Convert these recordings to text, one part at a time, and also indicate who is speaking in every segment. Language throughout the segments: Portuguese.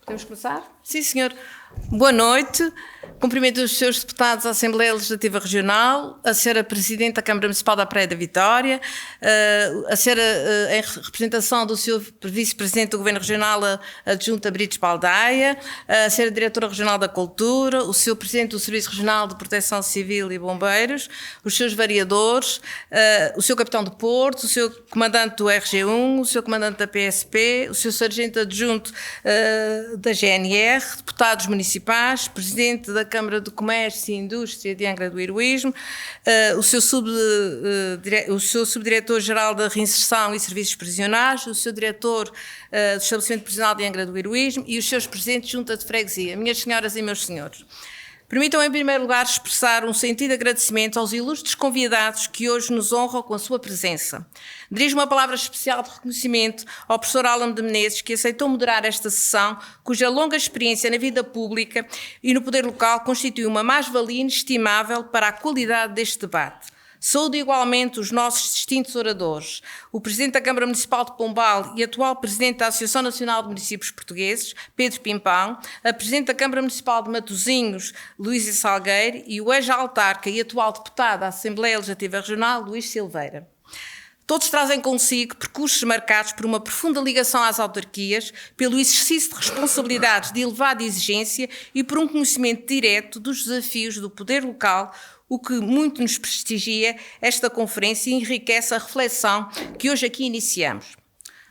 Speaker 1: Podemos começar? Sim, senhor. Boa noite. Cumprimento os senhores deputados da Assembleia Legislativa Regional, a senhora Presidente da Câmara Municipal da Praia da Vitória, a senhora, em representação do senhor Vice-Presidente do Governo Regional Adjunta Brites Baldaia, a senhora Diretora Regional da Cultura, o senhor Presidente do Serviço Regional de Proteção Civil e Bombeiros, os seus vereadores, o senhor Capitão de Porto, o senhor Comandante do RG1, o senhor Comandante da PSP, o senhor Sargento Adjunto da GNR, deputados municipais, Presidente da Câmara de Comércio e Indústria de Angra do Heroísmo, o seu Subdiretor-Geral da Reinserção e Serviços Prisionais, o seu Diretor do Estabelecimento Prisional de Angra do Heroísmo e os seus Presidentes de Junta de Freguesia. Minhas senhoras e meus senhores, permitam em primeiro lugar expressar um sentido agradecimento aos ilustres convidados que hoje nos honram com a sua presença. Dirijo uma palavra especial de reconhecimento ao professor Alan de Menezes, que aceitou moderar esta sessão, cuja longa experiência na vida pública e no poder local constitui uma mais-valia inestimável para a qualidade deste debate. Saúdo igualmente os nossos distintos oradores, o Presidente da Câmara Municipal de Pombal e atual Presidente da Associação Nacional de Municípios Portugueses, Pedro Pimpão, a Presidente da Câmara Municipal de Matosinhos, Luísa Salgueiro, e o ex-autarca e atual Deputado da Assembleia Legislativa Regional, Luís Silveira. Todos trazem consigo percursos marcados por uma profunda ligação às autarquias, pelo exercício de responsabilidades de elevada exigência e por um conhecimento direto dos desafios do poder local, o que muito nos prestigia esta conferência e enriquece a reflexão que hoje aqui iniciamos.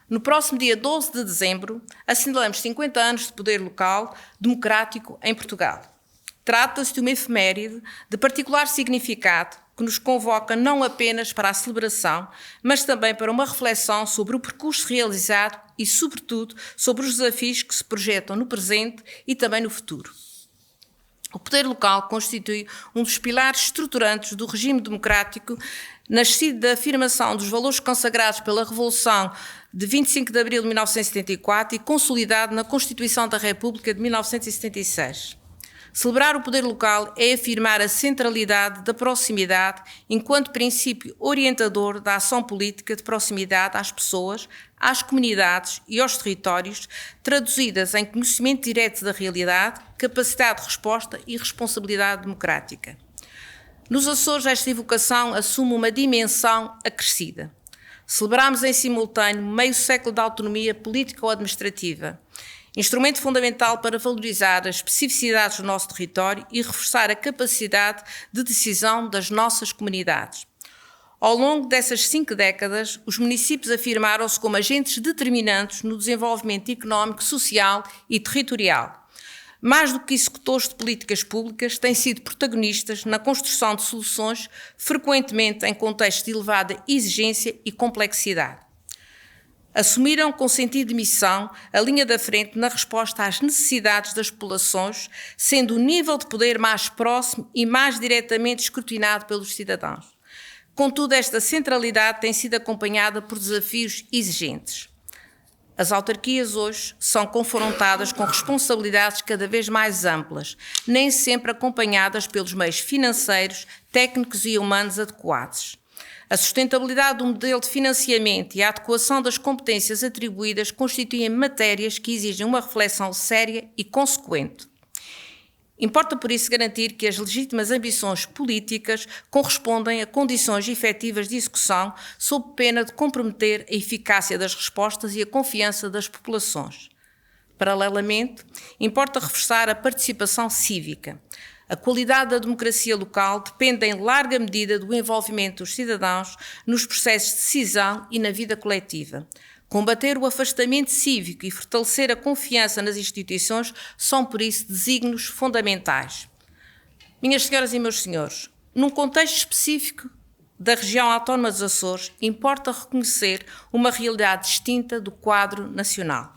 Speaker 1: No próximo dia 12 de dezembro, assinalamos 50 anos de poder local democrático em Portugal. Trata-se de uma efeméride de particular significado que nos convoca não apenas para a celebração, mas também para uma reflexão sobre o percurso realizado e, sobretudo, sobre os desafios que se projetam no presente e também no futuro. O poder local constitui um dos pilares estruturantes do regime democrático, nascido da afirmação dos valores consagrados pela Revolução de 25 de abril de 1974 e consolidado na Constituição da República de 1976. Celebrar o poder local é afirmar a centralidade da proximidade enquanto princípio orientador da ação política de proximidade às pessoas, às comunidades e aos territórios, traduzidas em conhecimento direto da realidade, capacidade de resposta e responsabilidade democrática. Nos Açores, esta evocação assume uma dimensão acrescida. Celebramos em simultâneo meio século de autonomia política ou administrativa, instrumento fundamental para valorizar as especificidades do nosso território e reforçar a capacidade de decisão das nossas comunidades. Ao longo dessas 5 décadas, os municípios afirmaram-se como agentes determinantes no desenvolvimento económico, social e territorial. Mais do que executores de políticas públicas, têm sido protagonistas na construção de soluções, frequentemente em contexto de elevada exigência e complexidade. Assumiram com sentido de missão a linha da frente na resposta às necessidades das populações, sendo o nível de poder mais próximo e mais diretamente escrutinado pelos cidadãos. Contudo, esta centralidade tem sido acompanhada por desafios exigentes. As autarquias hoje são confrontadas com responsabilidades cada vez mais amplas, nem sempre acompanhadas pelos meios financeiros, técnicos e humanos adequados. A sustentabilidade do modelo de financiamento e a adequação das competências atribuídas constituem matérias que exigem uma reflexão séria e consequente. Importa, por isso, garantir que as legítimas ambições políticas correspondem a condições efetivas de execução, sob pena de comprometer a eficácia das respostas e a confiança das populações. Paralelamente, importa reforçar a participação cívica. A qualidade da democracia local depende em larga medida do envolvimento dos cidadãos nos processos de decisão e na vida coletiva. Combater o afastamento cívico e fortalecer a confiança nas instituições são, por isso, desígnios fundamentais. Minhas senhoras e meus senhores, num contexto específico da região autónoma dos Açores, importa reconhecer uma realidade distinta do quadro nacional.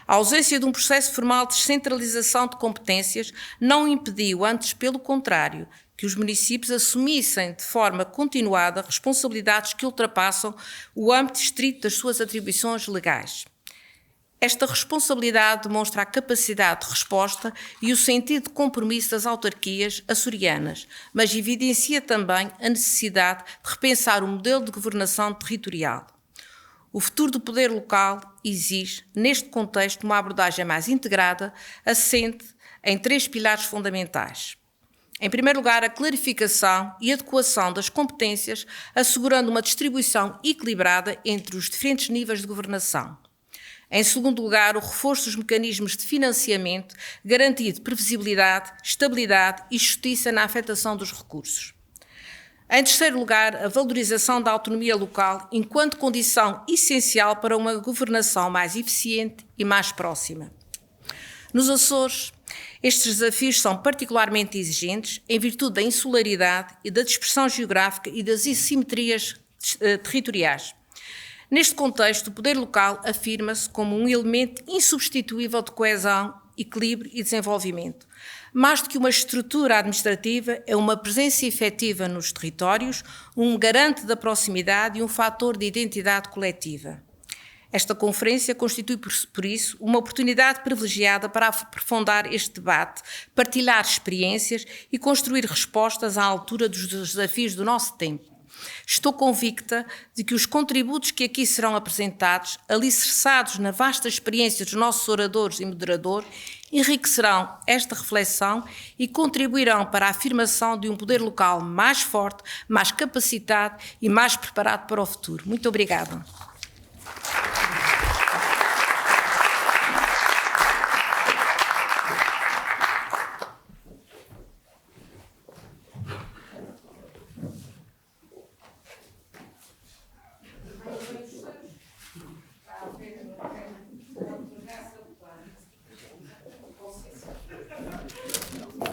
Speaker 1: A ausência de um processo formal de descentralização de competências não impediu, antes pelo contrário, que os municípios assumissem de forma continuada responsabilidades que ultrapassam o âmbito estrito das suas atribuições legais. Esta responsabilidade demonstra a capacidade de resposta e o sentido de compromisso das autarquias açorianas, mas evidencia também a necessidade de repensar o modelo de governação territorial. O futuro do poder local exige, neste contexto, uma abordagem mais integrada, assente em 3 pilares fundamentais. Em primeiro lugar, a clarificação e adequação das competências, assegurando uma distribuição equilibrada entre os diferentes níveis de governação. Em segundo lugar, o reforço dos mecanismos de financiamento, garantindo previsibilidade, estabilidade e justiça na afetação dos recursos. Em terceiro lugar, a valorização da autonomia local enquanto condição essencial para uma governação mais eficiente e mais próxima. Nos Açores, estes desafios são particularmente exigentes em virtude da insularidade e da dispersão geográfica e das assimetrias territoriais. Neste contexto, o poder local afirma-se como um elemento insubstituível de coesão, equilíbrio e desenvolvimento. Mais do que uma estrutura administrativa, é uma presença efetiva nos territórios, um garante da proximidade e um fator de identidade coletiva. Esta conferência constitui, por isso, uma oportunidade privilegiada para aprofundar este debate, partilhar experiências e construir respostas à altura dos desafios do nosso tempo. Estou convicta de que os contributos que aqui serão apresentados, alicerçados na vasta experiência dos nossos oradores e moderadores, enriquecerão esta reflexão e contribuirão para a afirmação de um poder local mais forte, mais capacitado e mais preparado para o futuro. Muito obrigada.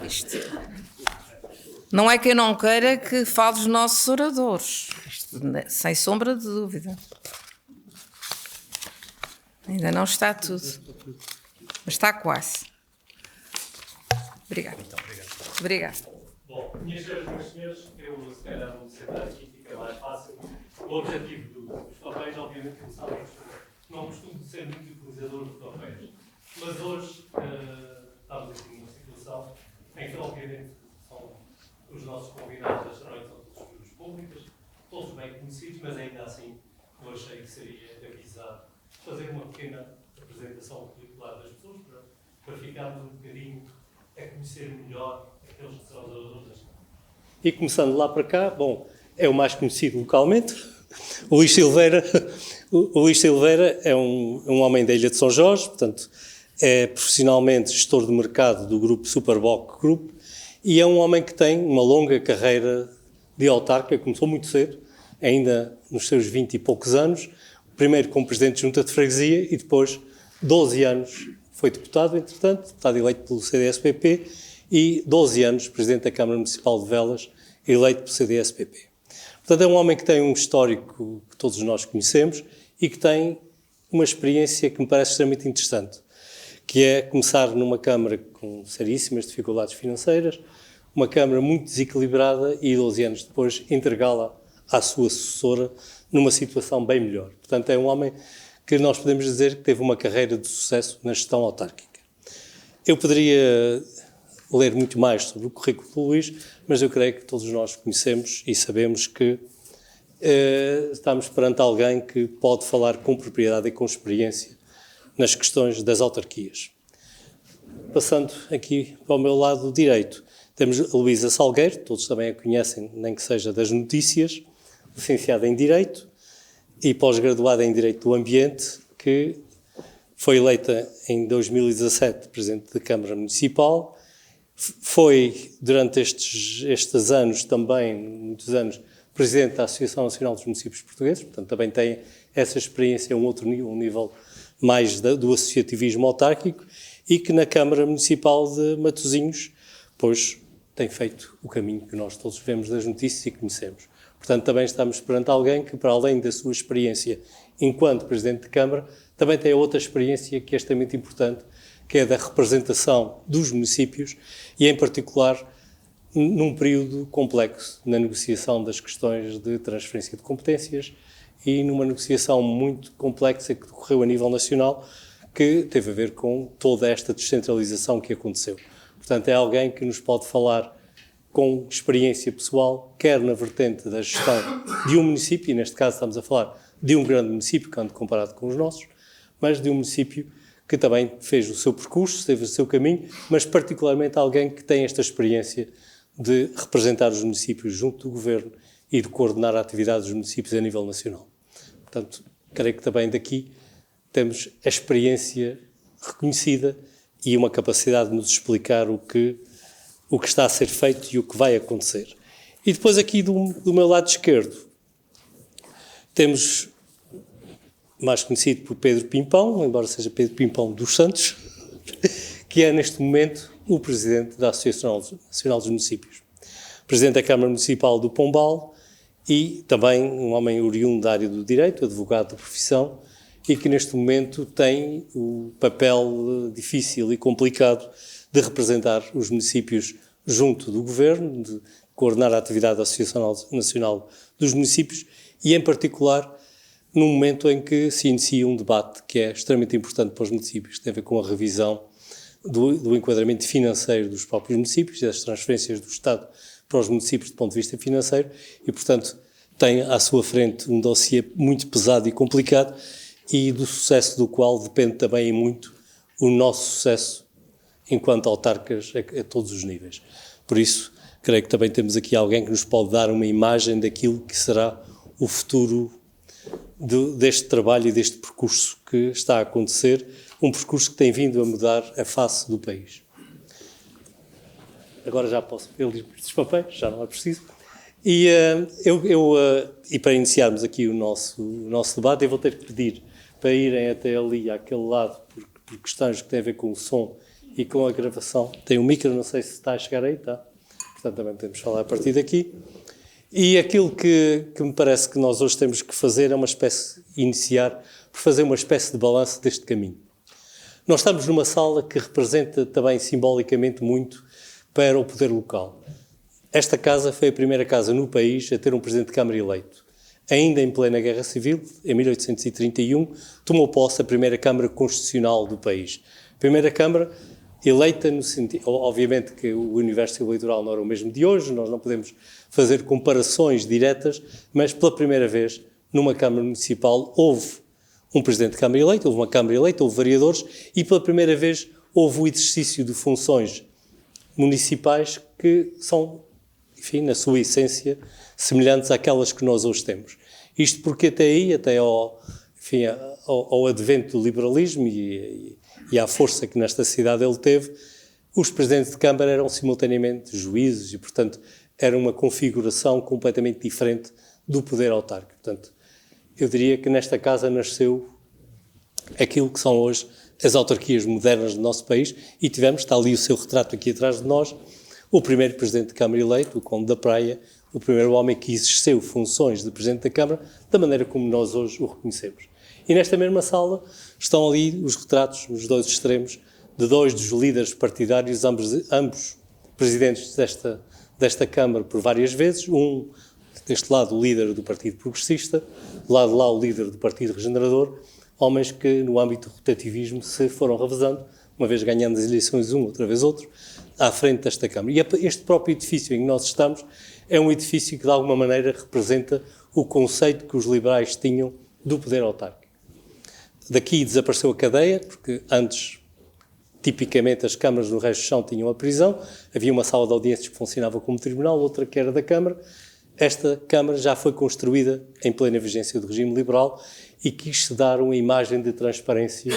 Speaker 1: Isto. Não é que eu não queira que fale dos nossos oradores, isto, sem sombra de dúvida. Ainda não está tudo, mas está quase. Obrigada.
Speaker 2: Muito obrigado.
Speaker 1: Obrigada.
Speaker 2: Bom, minhas senhoras e meus senhores, eu se calhar vou sentar aqui, fica mais fácil. O objetivo dos papéis, obviamente, como sabem, não costumo ser muito utilizador de papéis, mas hoje estamos aqui numa situação em que, obviamente, são os nossos convidados esta noite, são todos figuras públicas, todos bem conhecidos, mas ainda assim eu achei que seria avisado fazer uma pequena apresentação curricular das pessoas para ficarmos um bocadinho a conhecer melhor aqueles que são os oradores. E começando lá para cá, bom, é o mais conhecido localmente, o Luís Silveira. O Luís Silveira é um homem da Ilha de São Jorge, portanto, é profissionalmente gestor de mercado do grupo Superboc Group e é um homem que tem uma longa carreira de autarca, começou muito cedo, ainda nos seus 20 e poucos anos, primeiro como presidente de junta de freguesia e depois 12 anos foi deputado, entretanto, deputado eleito pelo CDS-PP e 12 anos presidente da Câmara Municipal de Velas, eleito pelo CDS-PP. Portanto, é um homem que tem um histórico que todos nós conhecemos e que tem uma experiência que me parece extremamente interessante, que é começar numa Câmara com seríssimas dificuldades financeiras, uma Câmara muito desequilibrada e 12 anos depois entregá-la à sua sucessora numa situação bem melhor. Portanto, é um homem que nós podemos dizer que teve uma carreira de sucesso na gestão autárquica. Eu poderia ler muito mais sobre o currículo do Luís, mas eu creio que todos nós conhecemos e sabemos que estamos perante alguém que pode falar com propriedade e com experiência nas questões das autarquias. Passando aqui para o meu lado direito, temos a Luísa Salgueiro, todos também a conhecem, nem que seja das notícias, licenciada em Direito e pós-graduada em Direito do Ambiente, que foi eleita em 2017 Presidente da Câmara Municipal, foi durante estes anos também, muitos anos, Presidente da Associação Nacional dos Municípios Portugueses, portanto também tem essa experiência a um outro nível, um nível mais do associativismo autárquico, e que na Câmara Municipal de Matosinhos, pois, tem feito o caminho que nós todos vemos das notícias e conhecemos. Portanto, também estamos perante alguém que, para além da sua experiência enquanto Presidente de Câmara, também tem outra experiência que é extremamente importante, que é da representação dos municípios e, em particular, num período complexo na negociação das questões de transferência de competências e numa negociação muito complexa que decorreu a nível nacional
Speaker 3: que teve a ver com toda esta descentralização que aconteceu. Portanto, é alguém que nos pode falar com experiência pessoal, quer na vertente da gestão de um município, e neste caso estamos a falar de um grande município, quando comparado com os nossos, mas de um município que também fez o seu percurso, teve o seu caminho, mas particularmente alguém que tem esta experiência de representar os municípios junto do governo e de coordenar a atividade dos municípios a nível nacional. Portanto, creio que também daqui temos a experiência reconhecida e uma capacidade de nos explicar o que está a ser feito e o que vai acontecer. E depois aqui do meu lado esquerdo temos, mais conhecido por Pedro Pimpão, embora seja Pedro Pimpão dos Santos, que é neste momento o Presidente da Associação Nacional dos Municípios. Presidente da Câmara Municipal do Pombal e também um homem oriundo da área do direito, advogado de profissão, e que neste momento tem o papel difícil e complicado de representar os municípios junto do Governo, de coordenar a atividade da Associação Nacional dos Municípios e, em particular, num momento em que se inicia um debate que é extremamente importante para os municípios, que tem a ver com a revisão do enquadramento financeiro dos próprios municípios e das transferências do Estado para os municípios do ponto de vista financeiro e, portanto, tem à sua frente um dossiê muito pesado e complicado e do sucesso do qual depende também muito o nosso sucesso enquanto autarcas a todos os níveis. Por isso, creio que também temos aqui alguém que nos pode dar uma imagem daquilo que será o futuro deste trabalho e deste percurso que está a acontecer, um percurso que tem vindo a mudar a face do país. Agora já posso pedir os papéis, já não é preciso. E para iniciarmos aqui o nosso debate, eu vou ter que pedir para irem até ali, àquele lado, por questões que têm a ver com o som e com a gravação. Tem um micro, não sei se está a chegar aí, está? Portanto, também podemos falar a partir daqui. E aquilo que me parece que nós hoje temos que fazer é iniciar por fazer uma espécie de balanço deste caminho. Nós estamos numa sala que representa também simbolicamente muito para o poder local. Esta casa foi a primeira casa no país a ter um Presidente de Câmara eleito. Ainda em plena Guerra Civil, em 1831, tomou posse a primeira Câmara Constitucional do país. A primeira Câmara eleita no sentido... Obviamente que o universo eleitoral não era o mesmo de hoje, nós não podemos fazer comparações diretas, mas pela primeira vez, numa Câmara Municipal, houve um Presidente de Câmara eleito, houve uma Câmara eleita, houve vereadores, e pela primeira vez houve o exercício de funções municipais que são, enfim, na sua essência, semelhantes àquelas que nós hoje temos. Isto porque até aí, até ao advento do liberalismo e à força que nesta cidade ele teve, os presidentes de Câmara eram simultaneamente juízes e, portanto, era uma configuração completamente diferente do poder autárquico. Portanto, eu diria que nesta casa nasceu aquilo que são hoje as autarquias modernas do nosso país e está ali o seu retrato aqui atrás de nós, o primeiro Presidente de Câmara eleito, o Conde da Praia, o primeiro homem que exerceu funções de Presidente da Câmara da maneira como nós hoje o reconhecemos. E nesta mesma sala estão ali os retratos, nos dois extremos, de dois dos líderes partidários, ambos presidentes desta Câmara por várias vezes, um, deste lado, o líder do Partido Progressista, do lado de lá, o líder do Partido Regenerador, homens que, no âmbito do rotativismo, se foram revezando, uma vez ganhando as eleições um, outra vez outro, à frente desta Câmara. E este próprio edifício em que nós estamos é um edifício que, de alguma maneira, representa o conceito que os liberais tinham do poder autárquico. Daqui desapareceu a cadeia, porque antes, tipicamente, as câmaras no resto do chão tinham a prisão, havia uma sala de audiências que funcionava como tribunal, outra que era da Câmara. Esta Câmara já foi construída em plena vigência do regime liberal e quis-se dar uma imagem de transparência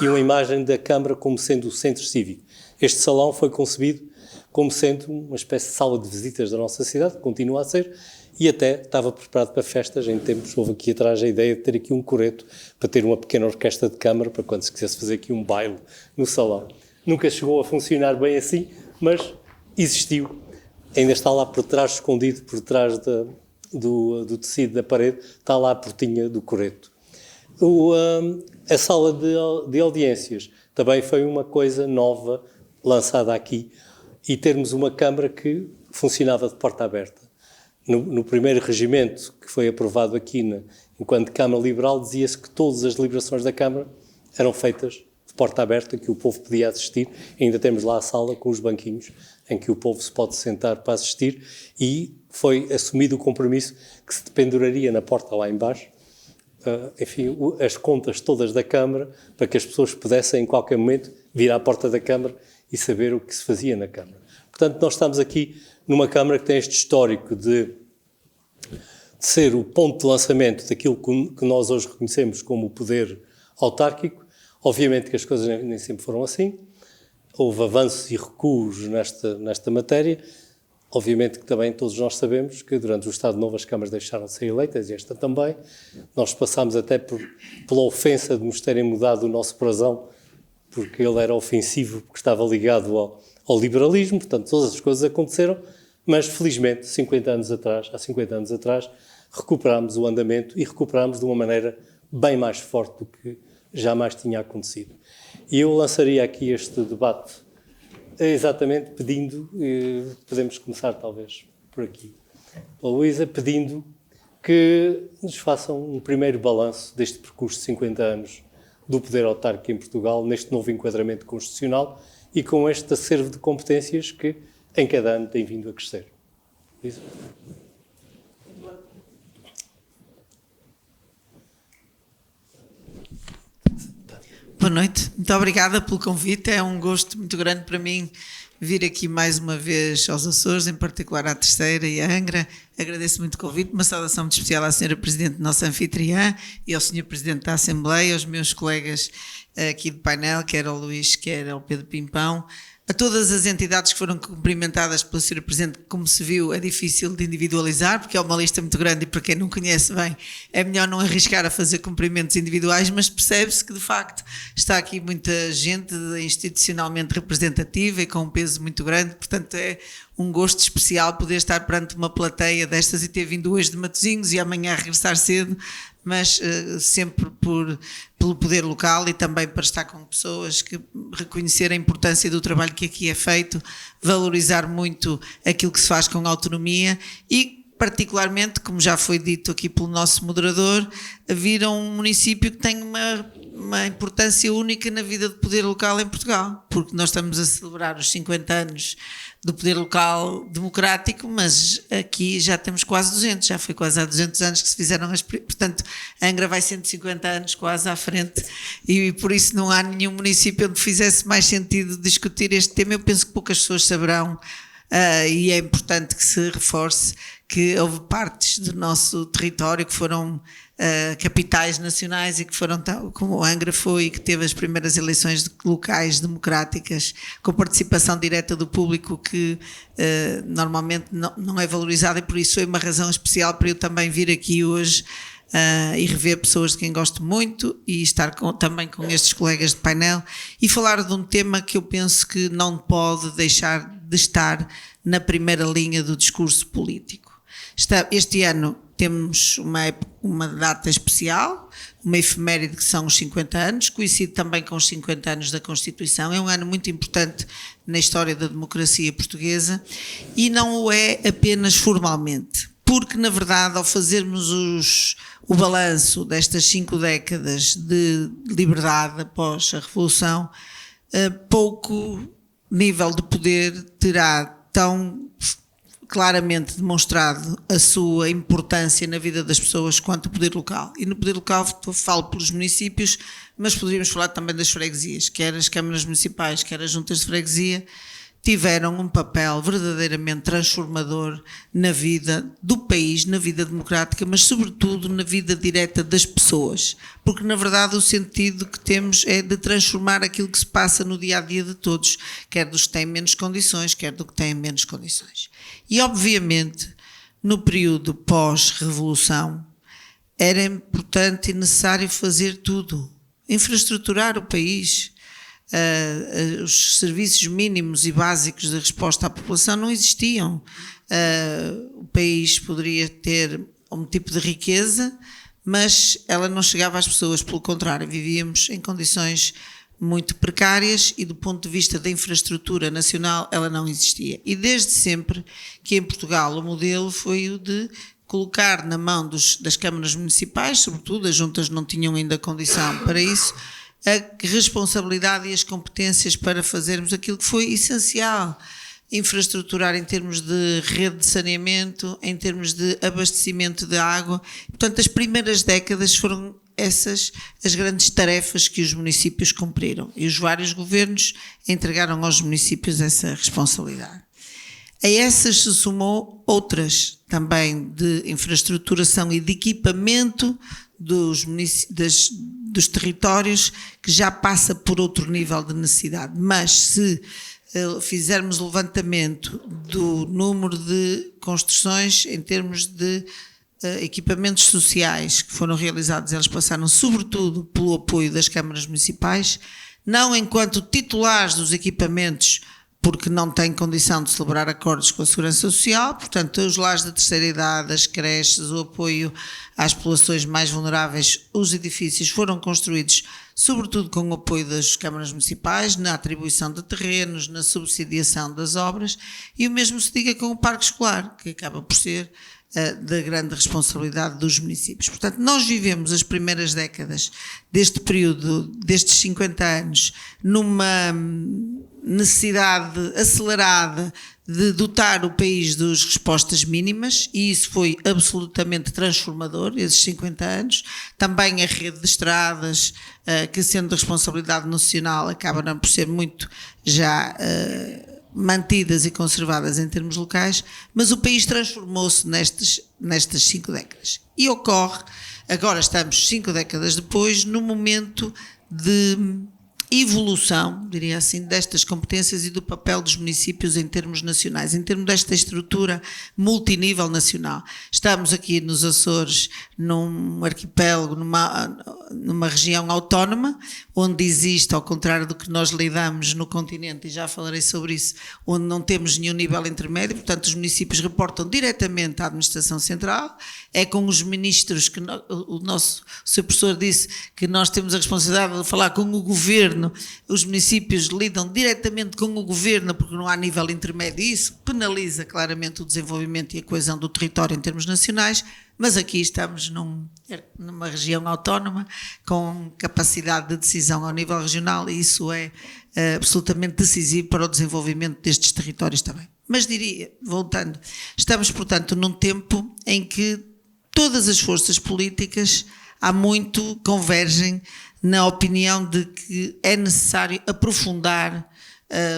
Speaker 3: e uma imagem da Câmara como sendo o centro cívico. Este salão foi concebido como sendo uma espécie de sala de visitas da nossa cidade, continua a ser, e até estava preparado para festas. Em tempos houve aqui atrás a ideia de ter aqui um coreto para ter uma pequena orquestra de câmara para quando se quisesse fazer aqui um baile no salão. Nunca chegou a funcionar bem assim, mas existiu. Ainda está lá por trás, escondido por trás do tecido da parede, está lá a portinha do coreto. A sala de audiências também foi uma coisa nova lançada aqui e termos uma Câmara que funcionava de porta aberta. No primeiro regimento que foi aprovado aqui enquanto Câmara Liberal, dizia-se que todas as deliberações da Câmara eram feitas porta aberta, que o povo podia assistir. Ainda temos lá a sala com os banquinhos em que o povo se pode sentar para assistir, e foi assumido o compromisso que se penduraria na porta lá embaixo, enfim, as contas todas da Câmara, para que as pessoas pudessem em qualquer momento vir à porta da Câmara e saber o que se fazia na Câmara. Portanto, nós estamos aqui numa Câmara que tem este histórico de ser o ponto de lançamento daquilo que nós hoje reconhecemos como o poder autárquico. Obviamente que as coisas nem sempre foram assim. Houve avanços e recuos nesta matéria. Obviamente que também todos nós sabemos que durante o Estado Novo as câmaras deixaram de ser eleitas, e esta também. Nós passámos até pela ofensa de nos terem mudado o nosso brasão, porque ele era ofensivo, porque estava ligado ao liberalismo. Portanto, todas as coisas aconteceram, mas felizmente, há 50 anos atrás, recuperámos o andamento, e recuperámos de uma maneira bem mais forte do que jamais tinha acontecido. E eu lançaria aqui este debate exatamente pedindo, podemos começar talvez por aqui, a Luísa, pedindo que nos façam um primeiro balanço deste percurso de 50 anos do poder autárquico em Portugal, neste novo enquadramento constitucional e com este acervo de competências que em cada ano tem vindo a crescer. Luísa?
Speaker 4: Boa noite, muito obrigada pelo convite, é um gosto muito grande para mim vir aqui mais uma vez aos Açores, em particular à Terceira e à Angra. Agradeço muito o convite, uma saudação muito especial à Sra. Presidente, nossa anfitriã, e ao Sr. Presidente da Assembleia, aos meus colegas aqui do painel, quer ao Luís, quer ao Pedro Pimpão, a todas as entidades que foram cumprimentadas pela Sra. Presidente. Como se viu, é difícil de individualizar, porque é uma lista muito grande e para quem não conhece bem, é melhor não arriscar a fazer cumprimentos individuais, mas percebe-se que, de facto, está aqui muita gente institucionalmente representativa e com um peso muito grande, portanto é um gosto especial poder estar perante uma plateia destas e ter vindo hoje de Matosinhos e amanhã regressar cedo, mas sempre pelo poder local e também para estar com pessoas que reconhecer a importância do trabalho que aqui é feito, valorizar muito aquilo que se faz com autonomia e, particularmente, como já foi dito aqui pelo nosso moderador, vir a um município que tem uma importância única na vida do poder local em Portugal, porque nós estamos a celebrar os 50 anos do poder local democrático, mas aqui já temos quase 200, já foi quase há 200 anos que se fizeram portanto, a Angra vai 150 anos quase à frente, e por isso não há nenhum município onde fizesse mais sentido discutir este tema. Eu penso que poucas pessoas saberão, e é importante que se reforce que houve partes do nosso território que foram capitais nacionais e que foram, como Angra foi, e que teve as primeiras eleições locais democráticas com participação direta do público, que normalmente não é valorizada, e por isso foi uma razão especial para eu também vir aqui hoje e rever pessoas de quem gosto muito e estar também com estes colegas de painel e falar de um tema que eu penso que não pode deixar de estar na primeira linha do discurso político. Este ano temos uma data especial, uma efeméride que são os 50 anos, coincide também com os 50 anos da Constituição. É um ano muito importante na história da democracia portuguesa e não o é apenas formalmente, porque na verdade ao fazermos o balanço destas 5 décadas de liberdade após a Revolução, pouco nível de poder terá tão claramente demonstrado a sua importância na vida das pessoas quanto o poder local. E no poder local falo pelos municípios, mas poderíamos falar também das freguesias, quer as câmaras municipais, quer as juntas de freguesia, tiveram um papel verdadeiramente transformador na vida do país, na vida democrática, mas sobretudo na vida direta das pessoas, porque na verdade o sentido que temos é de transformar aquilo que se passa no dia-a-dia de todos, quer dos que têm menos condições, quer do que têm menos condições. E obviamente no período pós-revolução era importante e necessário fazer tudo, infraestruturar o país. Os serviços mínimos e básicos de resposta à população não existiam. O país poderia ter um tipo de riqueza, mas ela não chegava às pessoas, pelo contrário, vivíamos em condições muito precárias e do ponto de vista da infraestrutura nacional ela não existia. E desde sempre que em Portugal o modelo foi o de colocar na mão das câmaras municipais, sobretudo as juntas não tinham ainda condição para isso, a responsabilidade e as competências para fazermos aquilo que foi essencial. Infraestruturar em termos de rede de saneamento, em termos de abastecimento de água. Portanto, as primeiras décadas foram essas as grandes tarefas que os municípios cumpriram e os vários governos entregaram aos municípios essa responsabilidade. A essas se somou outras também de infraestruturação e de equipamento dos territórios, que já passa por outro nível de necessidade. Mas se fizermos o levantamento do número de construções em termos de equipamentos sociais que foram realizados, eles passaram sobretudo pelo apoio das câmaras municipais, não enquanto titulares dos equipamentos, porque não têm condição de celebrar acordos com a Segurança Social, portanto, os lares da terceira idade, as creches, o apoio às populações mais vulneráveis, os edifícios foram construídos sobretudo com o apoio das câmaras municipais, na atribuição de terrenos, na subsidiação das obras, e o mesmo se diga com o parque escolar, que acaba por ser da grande responsabilidade dos municípios. Portanto, nós vivemos as primeiras décadas deste período, destes 50 anos, numa necessidade acelerada de dotar o país das respostas mínimas, e isso foi absolutamente transformador, esses 50 anos. Também a rede de estradas, que sendo de responsabilidade nacional, acabaram por ser muito já mantidas e conservadas em termos locais, mas o país transformou-se nestas 5 décadas. E ocorre, agora estamos 5 décadas depois, num momento de evolução, diria assim, destas competências e do papel dos municípios em termos nacionais, em termos desta estrutura multinível nacional. Estamos aqui nos Açores, num arquipélago, numa região autónoma, onde existe, ao contrário do que nós lidamos no continente, e já falarei sobre isso, onde não temos nenhum nível intermédio, portanto os municípios reportam diretamente à administração central, é com os ministros que o seu professor disse que nós temos a responsabilidade de falar com o governo. Os municípios lidam diretamente com o governo porque não há nível intermédio, e isso penaliza claramente o desenvolvimento e a coesão do território em termos nacionais, mas aqui estamos numa região autónoma com capacidade de decisão ao nível regional, e isso é absolutamente decisivo para o desenvolvimento destes territórios também. Mas diria, voltando, estamos portanto num tempo em que todas as forças políticas há muito convergem na opinião de que é necessário aprofundar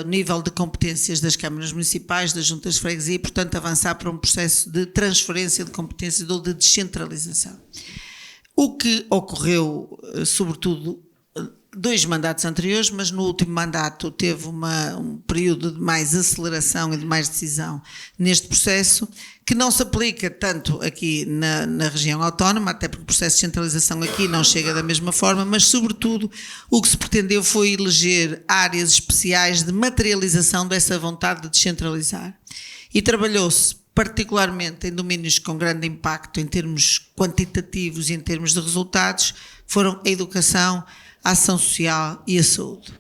Speaker 4: o nível de competências das câmaras municipais, das juntas de freguesia, e, portanto, avançar para um processo de transferência de competências ou de descentralização. O que ocorreu, sobretudo, 2 mandatos anteriores, mas no último mandato teve um período de mais aceleração e de mais decisão neste processo, que não se aplica tanto aqui na região autónoma, até porque o processo de centralização aqui não chega da mesma forma, mas sobretudo o que se pretendeu foi eleger áreas especiais de materialização dessa vontade de descentralizar. E trabalhou-se particularmente em domínios com grande impacto em termos quantitativos e em termos de resultados, foram a educação, a ação social e a saúde.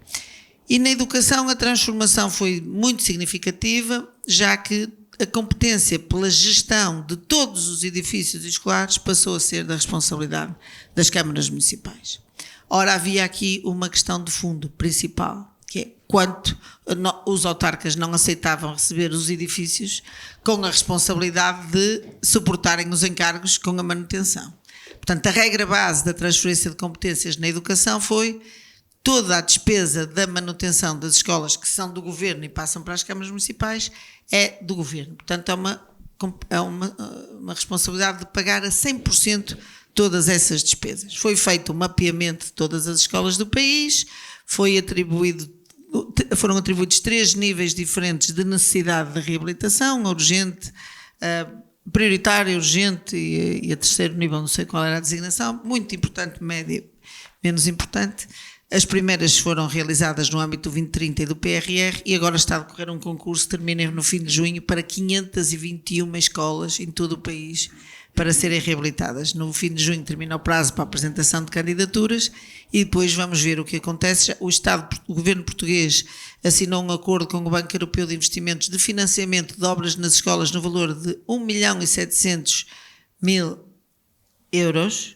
Speaker 4: E na educação a transformação foi muito significativa, já que a competência pela gestão de todos os edifícios escolares passou a ser da responsabilidade das câmaras municipais. Ora, havia aqui uma questão de fundo principal, que é quanto os autarcas não aceitavam receber os edifícios com a responsabilidade de suportarem os encargos com a manutenção. Portanto, a regra base da transferência de competências na educação foi toda a despesa da manutenção das escolas que são do governo e passam para as câmaras municipais é do governo. Portanto, é uma responsabilidade de pagar a 100% todas essas despesas. Foi feito um mapeamento de todas as escolas do país, foram atribuídos 3 níveis diferentes de necessidade de reabilitação: urgente, prioritário, urgente e a terceiro nível, não sei qual era a designação, muito importante, médio, menos importante. As primeiras foram realizadas no âmbito do 2030 e do PRR, e agora está a decorrer um concurso que termina no fim de junho para 521 escolas em todo o país para serem reabilitadas. No fim de junho termina o prazo para a apresentação de candidaturas e depois vamos ver o que acontece. O governo português assinou um acordo com o Banco Europeu de Investimentos de financiamento de obras nas escolas no valor de 1.700.000 euros,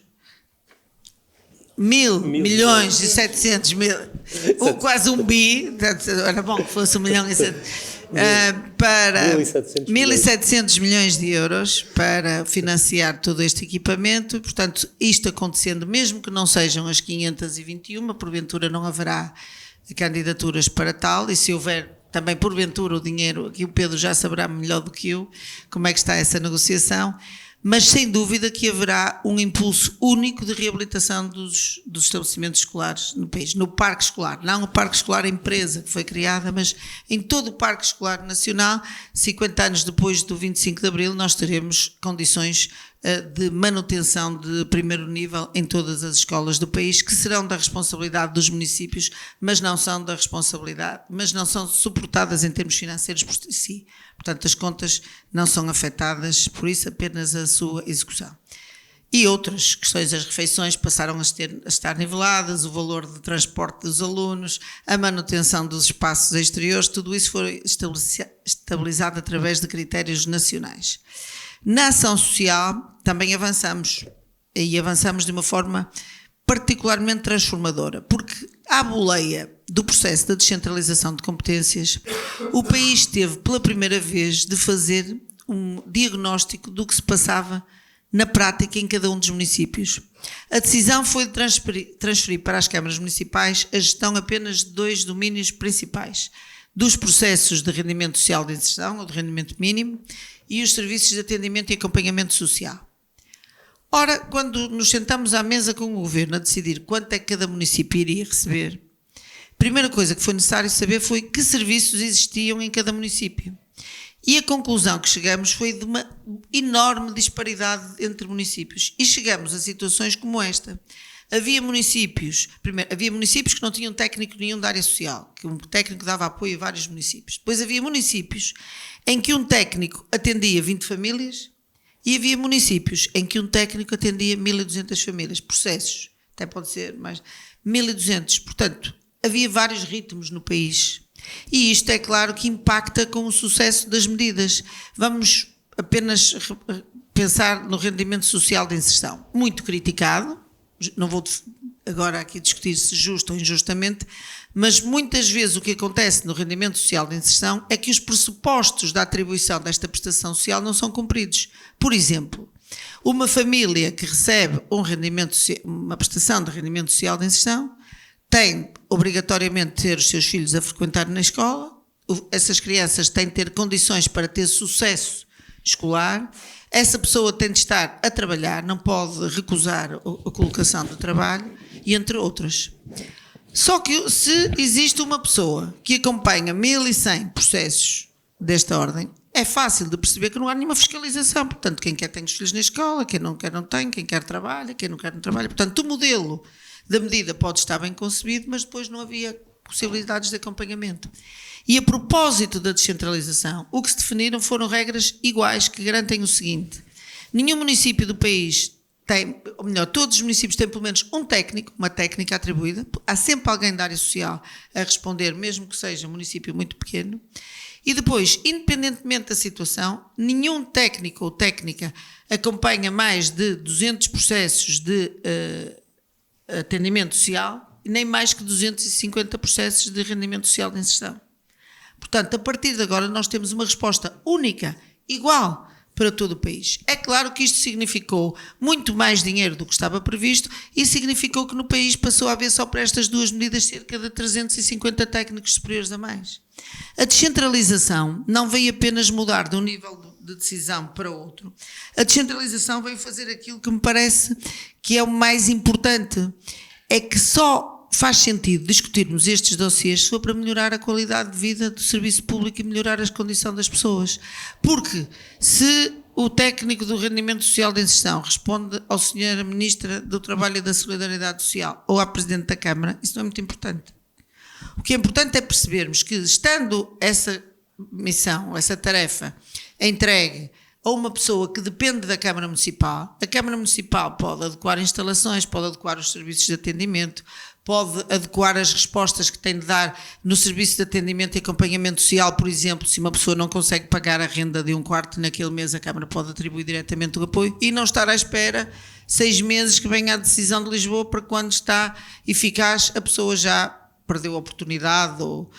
Speaker 4: 1.700.000, quase um bi, era bom que fosse 1.700.000, para 1.700 milhões de euros para financiar todo este equipamento. Portanto, isto acontecendo, mesmo que não sejam as 521, porventura não haverá candidaturas para tal, e se houver também porventura o dinheiro, aqui o Pedro já saberá melhor do que eu como é que está essa negociação, mas sem dúvida que haverá um impulso único de reabilitação dos estabelecimentos escolares no país, no parque escolar, não o parque escolar empresa que foi criada, mas em todo o parque escolar nacional. 50 anos depois do 25 de Abril nós teremos condições de manutenção de primeiro nível em todas as escolas do país, que serão da responsabilidade dos municípios, mas não são suportadas em termos financeiros por si. Portanto, as contas não são afetadas, por isso apenas a sua execução. E outras questões, as refeições passaram a estar niveladas, o valor de transporte dos alunos, a manutenção dos espaços exteriores, tudo isso foi estabilizado através de critérios nacionais. Na ação social também avançamos, e avançamos de uma forma particularmente transformadora, porque à boleia do processo da descentralização de competências, o país teve pela primeira vez de fazer um diagnóstico do que se passava na prática em cada um dos municípios. A decisão foi de transferir para as câmaras municipais a gestão apenas de 2 domínios principais: dos processos de rendimento social de inserção, ou de rendimento mínimo, e os serviços de atendimento e acompanhamento social. Ora, quando nos sentamos à mesa com o Governo a decidir quanto é que cada município iria receber, a primeira coisa que foi necessário saber foi que serviços existiam em cada município. E a conclusão que chegamos foi de uma enorme disparidade entre municípios. E chegamos a situações como esta. Havia municípios que não tinham técnico nenhum da área social, que um técnico dava apoio a vários municípios. Depois havia municípios em que um técnico atendia 20 famílias e havia municípios em que um técnico atendia 1.200 famílias, processos, até pode ser mais, 1.200. Portanto, havia vários ritmos no país. E isto é claro que impacta com o sucesso das medidas. Vamos apenas pensar no rendimento social de inserção, muito criticado. Não vou agora aqui discutir se justo ou injustamente, mas muitas vezes o que acontece no rendimento social de inserção é que os pressupostos da atribuição desta prestação social não são cumpridos. Por exemplo, uma família que recebe uma prestação de rendimento social de inserção tem obrigatoriamente de ter os seus filhos a frequentar na escola, essas crianças têm de ter condições para ter sucesso escolar, essa pessoa tem de estar a trabalhar, não pode recusar a colocação do trabalho, e entre outras. Só que se existe uma pessoa que acompanha 1.100 processos desta ordem, é fácil de perceber que não há nenhuma fiscalização. Portanto, quem quer tem os filhos na escola, quem não quer não tem, quem quer trabalha, quem não quer não trabalha. Portanto, o modelo da medida pode estar bem concebido, mas depois não havia possibilidades de acompanhamento. E a propósito da descentralização, o que se definiram foram regras iguais que garantem o seguinte: nenhum município do país tem, ou melhor, todos os municípios têm pelo menos um técnico, uma técnica atribuída, há sempre alguém da área social a responder, mesmo que seja um município muito pequeno. E depois, independentemente da situação, nenhum técnico ou técnica acompanha mais de 200 processos de atendimento social, nem mais que 250 processos de rendimento social de inserção. Portanto, a partir de agora nós temos uma resposta única, igual para todo o país. É claro que isto significou muito mais dinheiro do que estava previsto e significou que no país passou a haver só para estas duas medidas cerca de 350 técnicos superiores a mais. A descentralização não veio apenas mudar de um nível de decisão para outro. A descentralização veio fazer aquilo que me parece que é o mais importante, é que só faz sentido discutirmos estes dossiês se for para melhorar a qualidade de vida do serviço público e melhorar as condições das pessoas. Porque se o técnico do rendimento social de inserção responde ao Sr. Ministra do Trabalho e da Solidariedade Social ou à Presidente da Câmara, isso não é muito importante. O que é importante é percebermos que, estando essa missão, essa tarefa entregue a uma pessoa que depende da Câmara Municipal, a Câmara Municipal pode adequar instalações, pode adequar os serviços de atendimento, pode adequar as respostas que tem de dar no serviço de atendimento e acompanhamento social. Por exemplo, se uma pessoa não consegue pagar a renda de um quarto naquele mês, a Câmara pode atribuir diretamente o apoio e não estar à espera, 6 meses que vem a decisão de Lisboa para quando está eficaz a pessoa já perdeu a oportunidade ou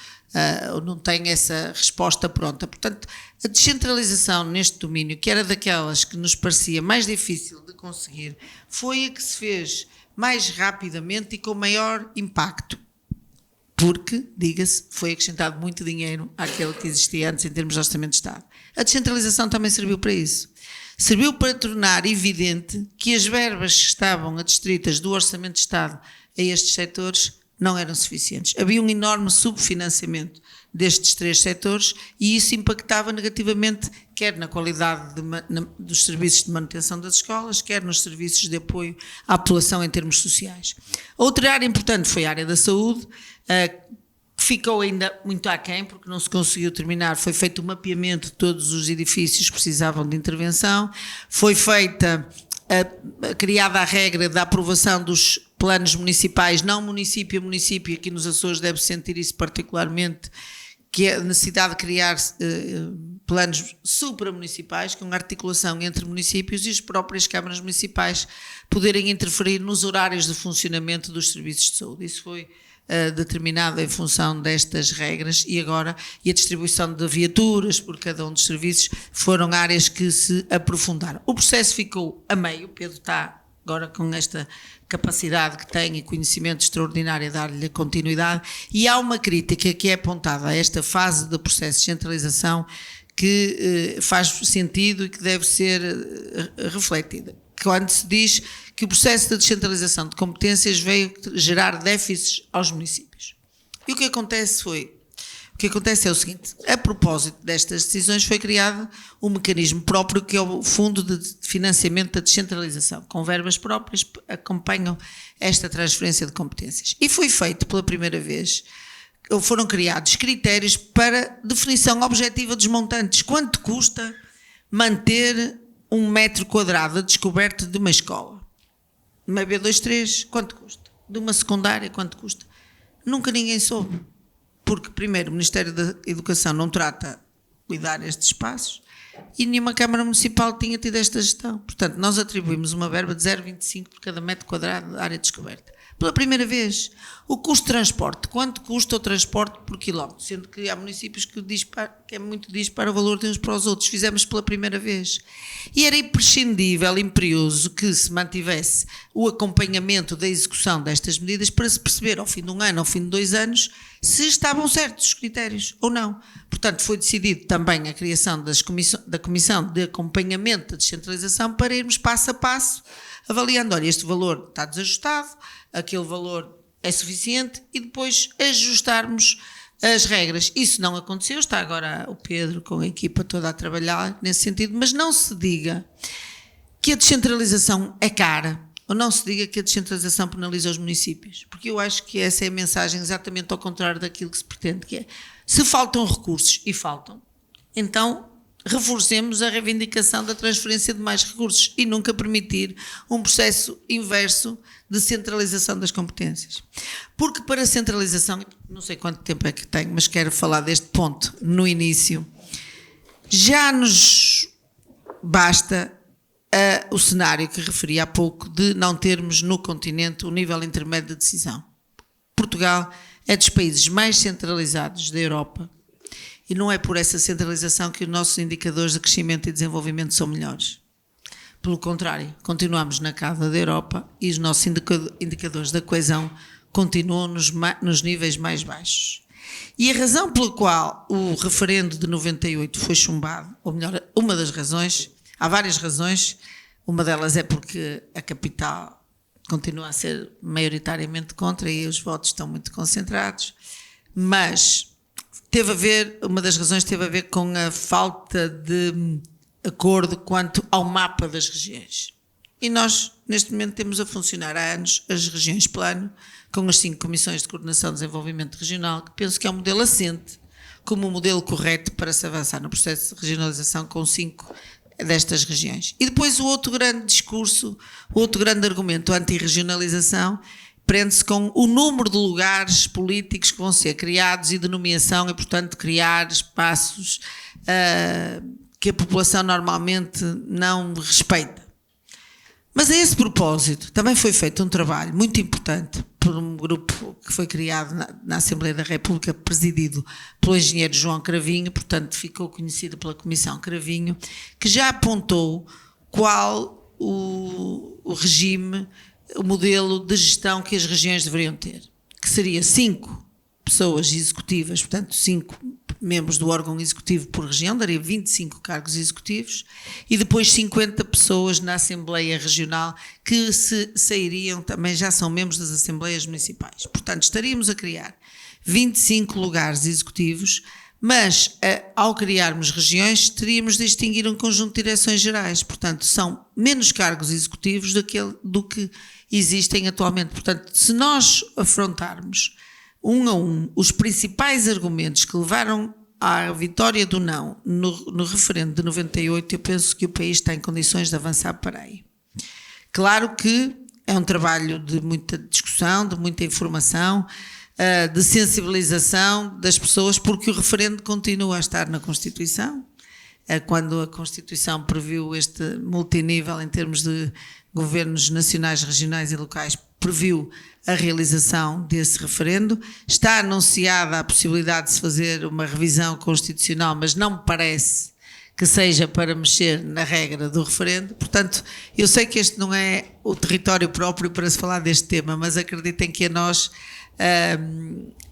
Speaker 4: não tem essa resposta pronta. Portanto, a descentralização neste domínio, que era daquelas que nos parecia mais difícil de conseguir, foi a que se fez mais rapidamente e com maior impacto. Porque, diga-se, foi acrescentado muito dinheiro àquele que existia antes em termos de orçamento de Estado. A descentralização também serviu para isso. Serviu para tornar evidente que as verbas que estavam adstritas do orçamento de Estado a estes setores não eram suficientes. Havia um enorme subfinanciamento destes 3 setores e isso impactava negativamente quer na qualidade dos serviços de manutenção das escolas, quer nos serviços de apoio à população em termos sociais. Outra área importante foi a área da saúde, que ficou ainda muito aquém, porque não se conseguiu terminar. Foi feito o mapeamento de todos os edifícios que precisavam de intervenção, foi criada a regra da aprovação dos planos municipais, não município a município, aqui nos Açores deve sentir isso particularmente, que é a necessidade de criar planos supramunicipais, com articulação entre municípios e as próprias câmaras municipais poderem interferir nos horários de funcionamento dos serviços de saúde. Isso foi determinado em função destas regras e a distribuição de viaturas por cada um dos serviços foram áreas que se aprofundaram. O processo ficou a meio, Pedro está agora com esta capacidade que tem e conhecimento extraordinário a dar-lhe continuidade, e há uma crítica que é apontada a esta fase do processo de centralização que faz sentido e que deve ser refletida. Quando se diz que o processo de descentralização de competências veio gerar déficits aos municípios. E o que acontece é o seguinte: a propósito destas decisões foi criado um mecanismo próprio que é o Fundo de Financiamento da Descentralização, com verbas próprias que acompanham esta transferência de competências. E foi feito pela primeira vez, foram criados critérios para definição objetiva dos montantes. Quanto custa manter 1 metro quadrado a descoberto de uma escola? Uma B23, quanto custa? De uma secundária, quanto custa? Nunca ninguém soube. Porque, primeiro, o Ministério da Educação não trata de cuidar estes espaços e nenhuma Câmara Municipal tinha tido esta gestão. Portanto, nós atribuímos uma verba de 0,25 por cada metro quadrado de área descoberta. Pela primeira vez, o custo de transporte. Quanto custa o transporte por quilómetro? Sendo que há municípios que é muito disparo o valor de uns para os outros. Fizemos pela primeira vez. E era imprescindível, imperioso, que se mantivesse o acompanhamento da execução destas medidas para se perceber, ao fim de 1 ano, ao fim de 2 anos, se estavam certos os critérios ou não. Portanto, foi decidido também a criação da Comissão de Acompanhamento da Descentralização para irmos passo a passo, avaliando, olha, este valor está desajustado, aquele valor é suficiente e depois ajustarmos as regras. Isso não aconteceu, está agora o Pedro com a equipa toda a trabalhar nesse sentido, mas não se diga que a descentralização é cara, ou não se diga que a descentralização penaliza os municípios, porque eu acho que essa é a mensagem exatamente ao contrário daquilo que se pretende, que é, se faltam recursos, e faltam, então reforcemos a reivindicação da transferência de mais recursos e nunca permitir um processo inverso de centralização das competências. Porque para a centralização, não sei quanto tempo é que tenho, mas quero falar deste ponto no início, já nos basta o cenário que referi há pouco de não termos no continente o nível intermédio de decisão. Portugal é dos países mais centralizados da Europa e não é por essa centralização que os nossos indicadores de crescimento e desenvolvimento são melhores. Pelo contrário, continuamos na cauda da Europa e os nossos indicadores da coesão continuam nos níveis mais baixos. E a razão pela qual o referendo de 98 foi chumbado, ou melhor, uma das razões, há várias razões, uma delas é porque a capital continua a ser maioritariamente contra e os votos estão muito concentrados, mas uma das razões teve a ver com a falta de acordo quanto ao mapa das regiões. E nós, neste momento, temos a funcionar há anos as regiões plano, com as 5 comissões de coordenação de desenvolvimento regional, que penso que é um modelo assente, como um modelo correto para se avançar no processo de regionalização com 5 destas regiões. E depois o outro grande discurso, o outro grande argumento anti-regionalização, prende-se com o número de lugares políticos que vão ser criados e de nomeação e, portanto, criar espaços que a população normalmente não respeita. Mas a esse propósito também foi feito um trabalho muito importante por um grupo que foi criado na Assembleia da República, presidido pelo engenheiro João Cravinho, portanto ficou conhecido pela Comissão Cravinho, que já apontou qual o regime, o modelo de gestão que as regiões deveriam ter, que seria 5 pessoas executivas, portanto 5 membros do órgão executivo por região, daria 25 cargos executivos, e depois 50 pessoas na Assembleia Regional que se sairiam, também já são membros das Assembleias Municipais. Portanto, estaríamos a criar 25 lugares executivos, mas ao criarmos regiões teríamos de distinguir um conjunto de direções gerais, portanto são menos cargos executivos do que existem atualmente. Portanto, se nós afrontarmos um a um os principais argumentos que levaram à vitória do não no referendo de 98, eu penso que o país está em condições de avançar para aí. Claro que é um trabalho de muita discussão, de muita informação, de sensibilização das pessoas, porque o referendo continua a estar na Constituição. Quando a Constituição previu este multinível em termos de governos nacionais, regionais e locais, previu a realização desse referendo. Está anunciada a possibilidade de se fazer uma revisão constitucional, mas não me parece que seja para mexer na regra do referendo. Portanto, eu sei que este não é o território próprio para se falar deste tema, mas acreditem que a nós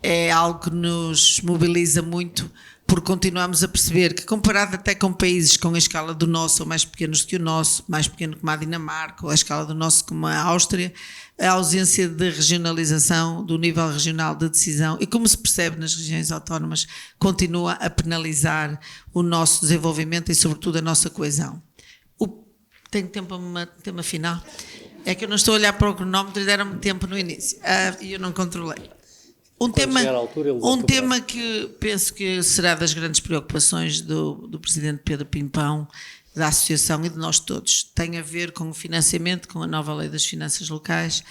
Speaker 4: é algo que nos mobiliza muito, porque continuamos a perceber que, comparado até com países com a escala do nosso, ou mais pequenos que o nosso, mais pequeno como a Dinamarca, ou a escala do nosso como a Áustria, a ausência de regionalização do nível regional de decisão, e como se percebe nas regiões autónomas, continua a penalizar o nosso desenvolvimento e, sobretudo, a nossa coesão. Tenho tempo para um tema final? É que eu não estou a olhar para o cronómetro e deram-me tempo no início, e eu não controlei. Um tema que penso que será das grandes preocupações do Presidente Pedro Pimpão, da Associação e de nós todos, tem a ver com o financiamento, com a nova lei das finanças locais,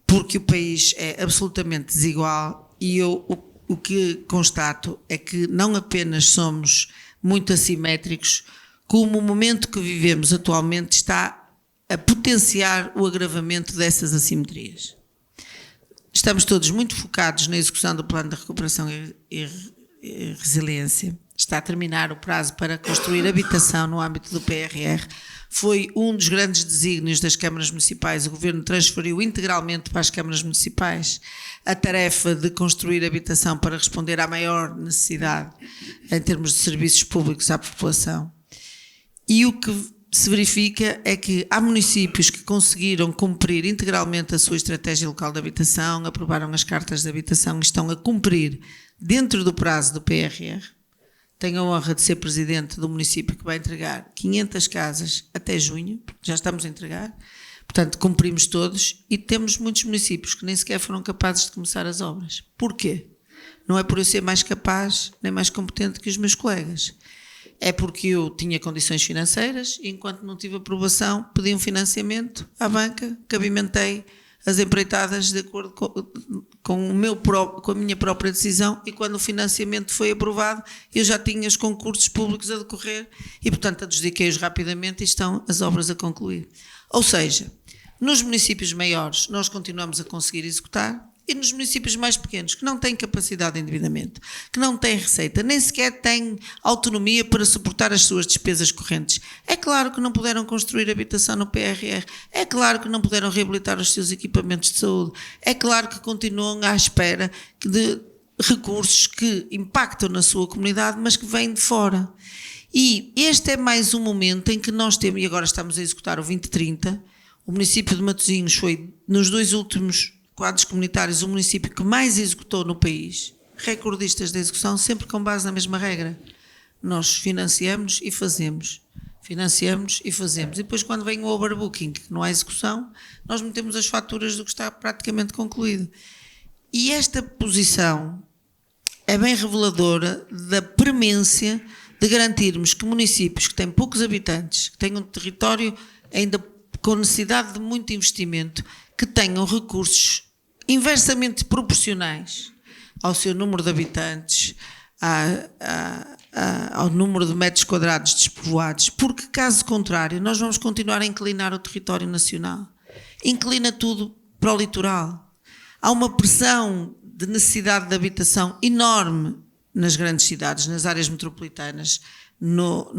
Speaker 4: porque o país é absolutamente desigual e eu o que constato é que não apenas somos muito assimétricos, como o momento que vivemos atualmente está a potenciar o agravamento dessas assimetrias. Estamos todos muito focados na execução do Plano de Recuperação e Resiliência. Está a terminar o prazo para construir habitação no âmbito do PRR. Foi um dos grandes desígnios das câmaras municipais. O Governo transferiu integralmente para as câmaras municipais a tarefa de construir habitação para responder à maior necessidade em termos de serviços públicos à população. E o que se verifica é que há municípios que conseguiram cumprir integralmente a sua estratégia local de habitação, aprovaram as cartas de habitação e estão a cumprir dentro do prazo do PRR. Tenho a honra de ser presidente do município que vai entregar 500 casas até junho, já estamos a entregar, portanto cumprimos todos, e temos muitos municípios que nem sequer foram capazes de começar as obras. Porquê? Não é por eu ser mais capaz nem mais competente que os meus colegas. É porque eu tinha condições financeiras e, enquanto não tive aprovação, pedi um financiamento à banca, cabimentei as empreitadas de acordo com a minha própria decisão, e quando o financiamento foi aprovado, eu já tinha os concursos públicos a decorrer e, portanto, adjudiquei-os rapidamente e estão as obras a concluir. Ou seja, nos municípios maiores nós continuamos a conseguir executar, e nos municípios mais pequenos, que não têm capacidade de endividamento, que não têm receita, nem sequer têm autonomia para suportar as suas despesas correntes. É claro que não puderam construir habitação no PRR, é claro que não puderam reabilitar os seus equipamentos de saúde, é claro que continuam à espera de recursos que impactam na sua comunidade, mas que vêm de fora. E este é mais um momento em que nós temos, e agora estamos a executar o 2030, o município de Matosinhos foi, nos 2 últimos quadros comunitários, o município que mais executou no país, recordistas de execução, sempre com base na mesma regra. Nós financiamos e fazemos. Financiamos e fazemos. E depois, quando vem o overbooking, que não há execução, nós metemos as faturas do que está praticamente concluído. E esta posição é bem reveladora da premência de garantirmos que municípios que têm poucos habitantes, que têm um território ainda com necessidade de muito investimento, que tenham recursos inversamente proporcionais ao seu número de habitantes, ao número de metros quadrados despovoados, porque, caso contrário, nós vamos continuar a inclinar o território nacional. Inclina tudo para o litoral. Há uma pressão de necessidade de habitação enorme nas grandes cidades, nas áreas metropolitanas, no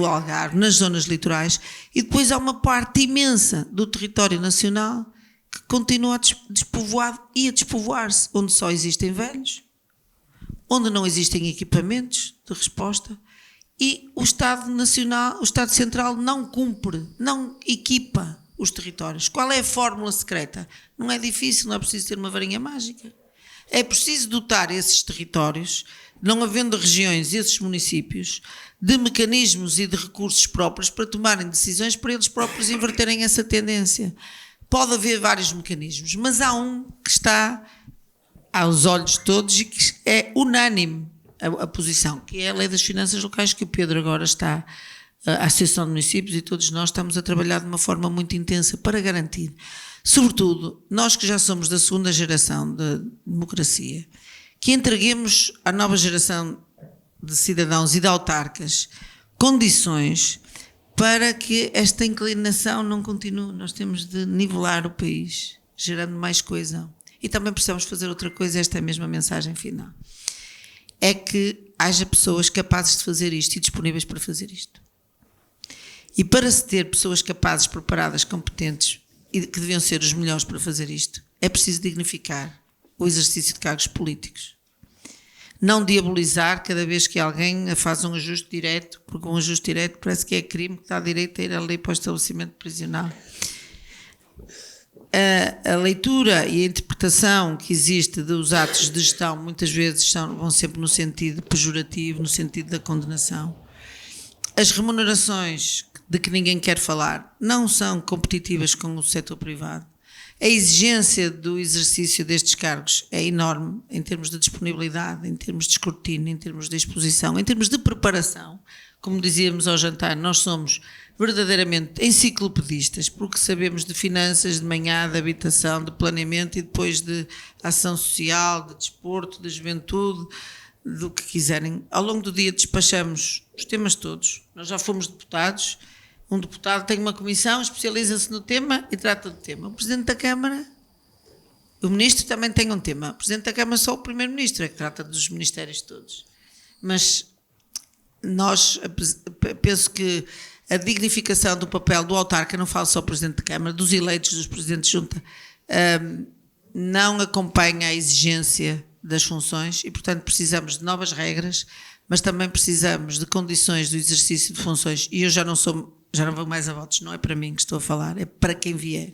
Speaker 4: Algarve, nas zonas litorais, e depois há uma parte imensa do território nacional que continua despovoado e a despovoar-se, onde só existem velhos, onde não existem equipamentos de resposta, e o Estado Nacional, o Estado Central não cumpre, não equipa os territórios. Qual é a fórmula secreta? Não é difícil, não é preciso ter uma varinha mágica. É preciso dotar esses territórios, não havendo regiões e esses municípios, de mecanismos e de recursos próprios para tomarem decisões para eles próprios inverterem essa tendência. Pode haver vários mecanismos, mas há um que está aos olhos de todos e que é unânime a posição, que é a Lei das Finanças Locais, que o Pedro agora está, a Associação de Municípios e todos nós estamos a trabalhar de uma forma muito intensa para garantir, sobretudo nós que já somos da segunda geração de democracia, que entreguemos à nova geração de cidadãos e de autarcas condições para que esta inclinação não continue. Nós temos de nivelar o país, gerando mais coesão. E também precisamos fazer outra coisa, esta é a mesma mensagem final, é que haja pessoas capazes de fazer isto e disponíveis para fazer isto. E para se ter pessoas capazes, preparadas, competentes e que deviam ser os melhores para fazer isto, é preciso dignificar o exercício de cargos políticos. Não diabolizar cada vez que alguém faz um ajuste direto, porque um ajuste direto parece que é crime, que dá direito a ir ali para o estabelecimento prisional. A leitura e a interpretação que existe dos atos de gestão muitas vezes vão sempre no sentido pejorativo, no sentido da condenação. As remunerações de que ninguém quer falar não são competitivas com o setor privado. A exigência do exercício destes cargos é enorme em termos de disponibilidade, em termos de escrutínio, em termos de exposição, em termos de preparação. Como dizíamos ao jantar, nós somos verdadeiramente enciclopedistas, porque sabemos de finanças, de manhã, de habitação, de planeamento e depois de ação social, de desporto, de juventude, do que quiserem. Ao longo do dia despachamos os temas todos. Nós já fomos deputados. Um deputado tem uma comissão, especializa-se no tema e trata do tema. O Presidente da Câmara, o Ministro também tem um tema. O Presidente da Câmara só o Primeiro-Ministro é que trata dos ministérios todos. Mas nós, penso que a dignificação do papel do autarca, não falo só do Presidente da Câmara, dos eleitos, dos Presidentes de Junta, não acompanha a exigência das funções e, portanto, precisamos de novas regras, mas também precisamos de condições do exercício de funções. E eu já não vou mais a votos, não é para mim que estou a falar, é para quem vier.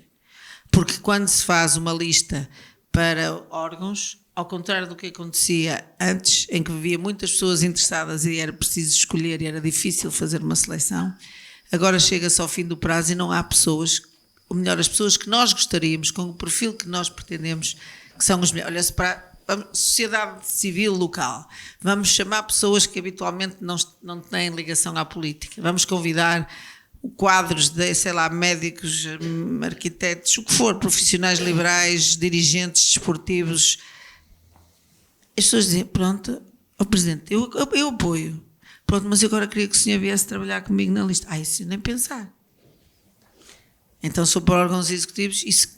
Speaker 4: Porque quando se faz uma lista para órgãos, ao contrário do que acontecia antes, em que havia muitas pessoas interessadas e era preciso escolher e era difícil fazer uma seleção, agora chega-se ao fim do prazo e não há pessoas, ou melhor, as pessoas que nós gostaríamos, com o perfil que nós pretendemos, que são os melhores. Olha-se para a sociedade civil local, vamos chamar pessoas que habitualmente não têm ligação à política, vamos convidar quadros de, sei lá, médicos, arquitetos, o que for, profissionais liberais, dirigentes desportivos. As pessoas dizem, pronto, Presidente, eu apoio, pronto, mas eu agora queria que o senhor viesse trabalhar comigo na lista. Isso nem pensar. Então, sou para órgãos executivos e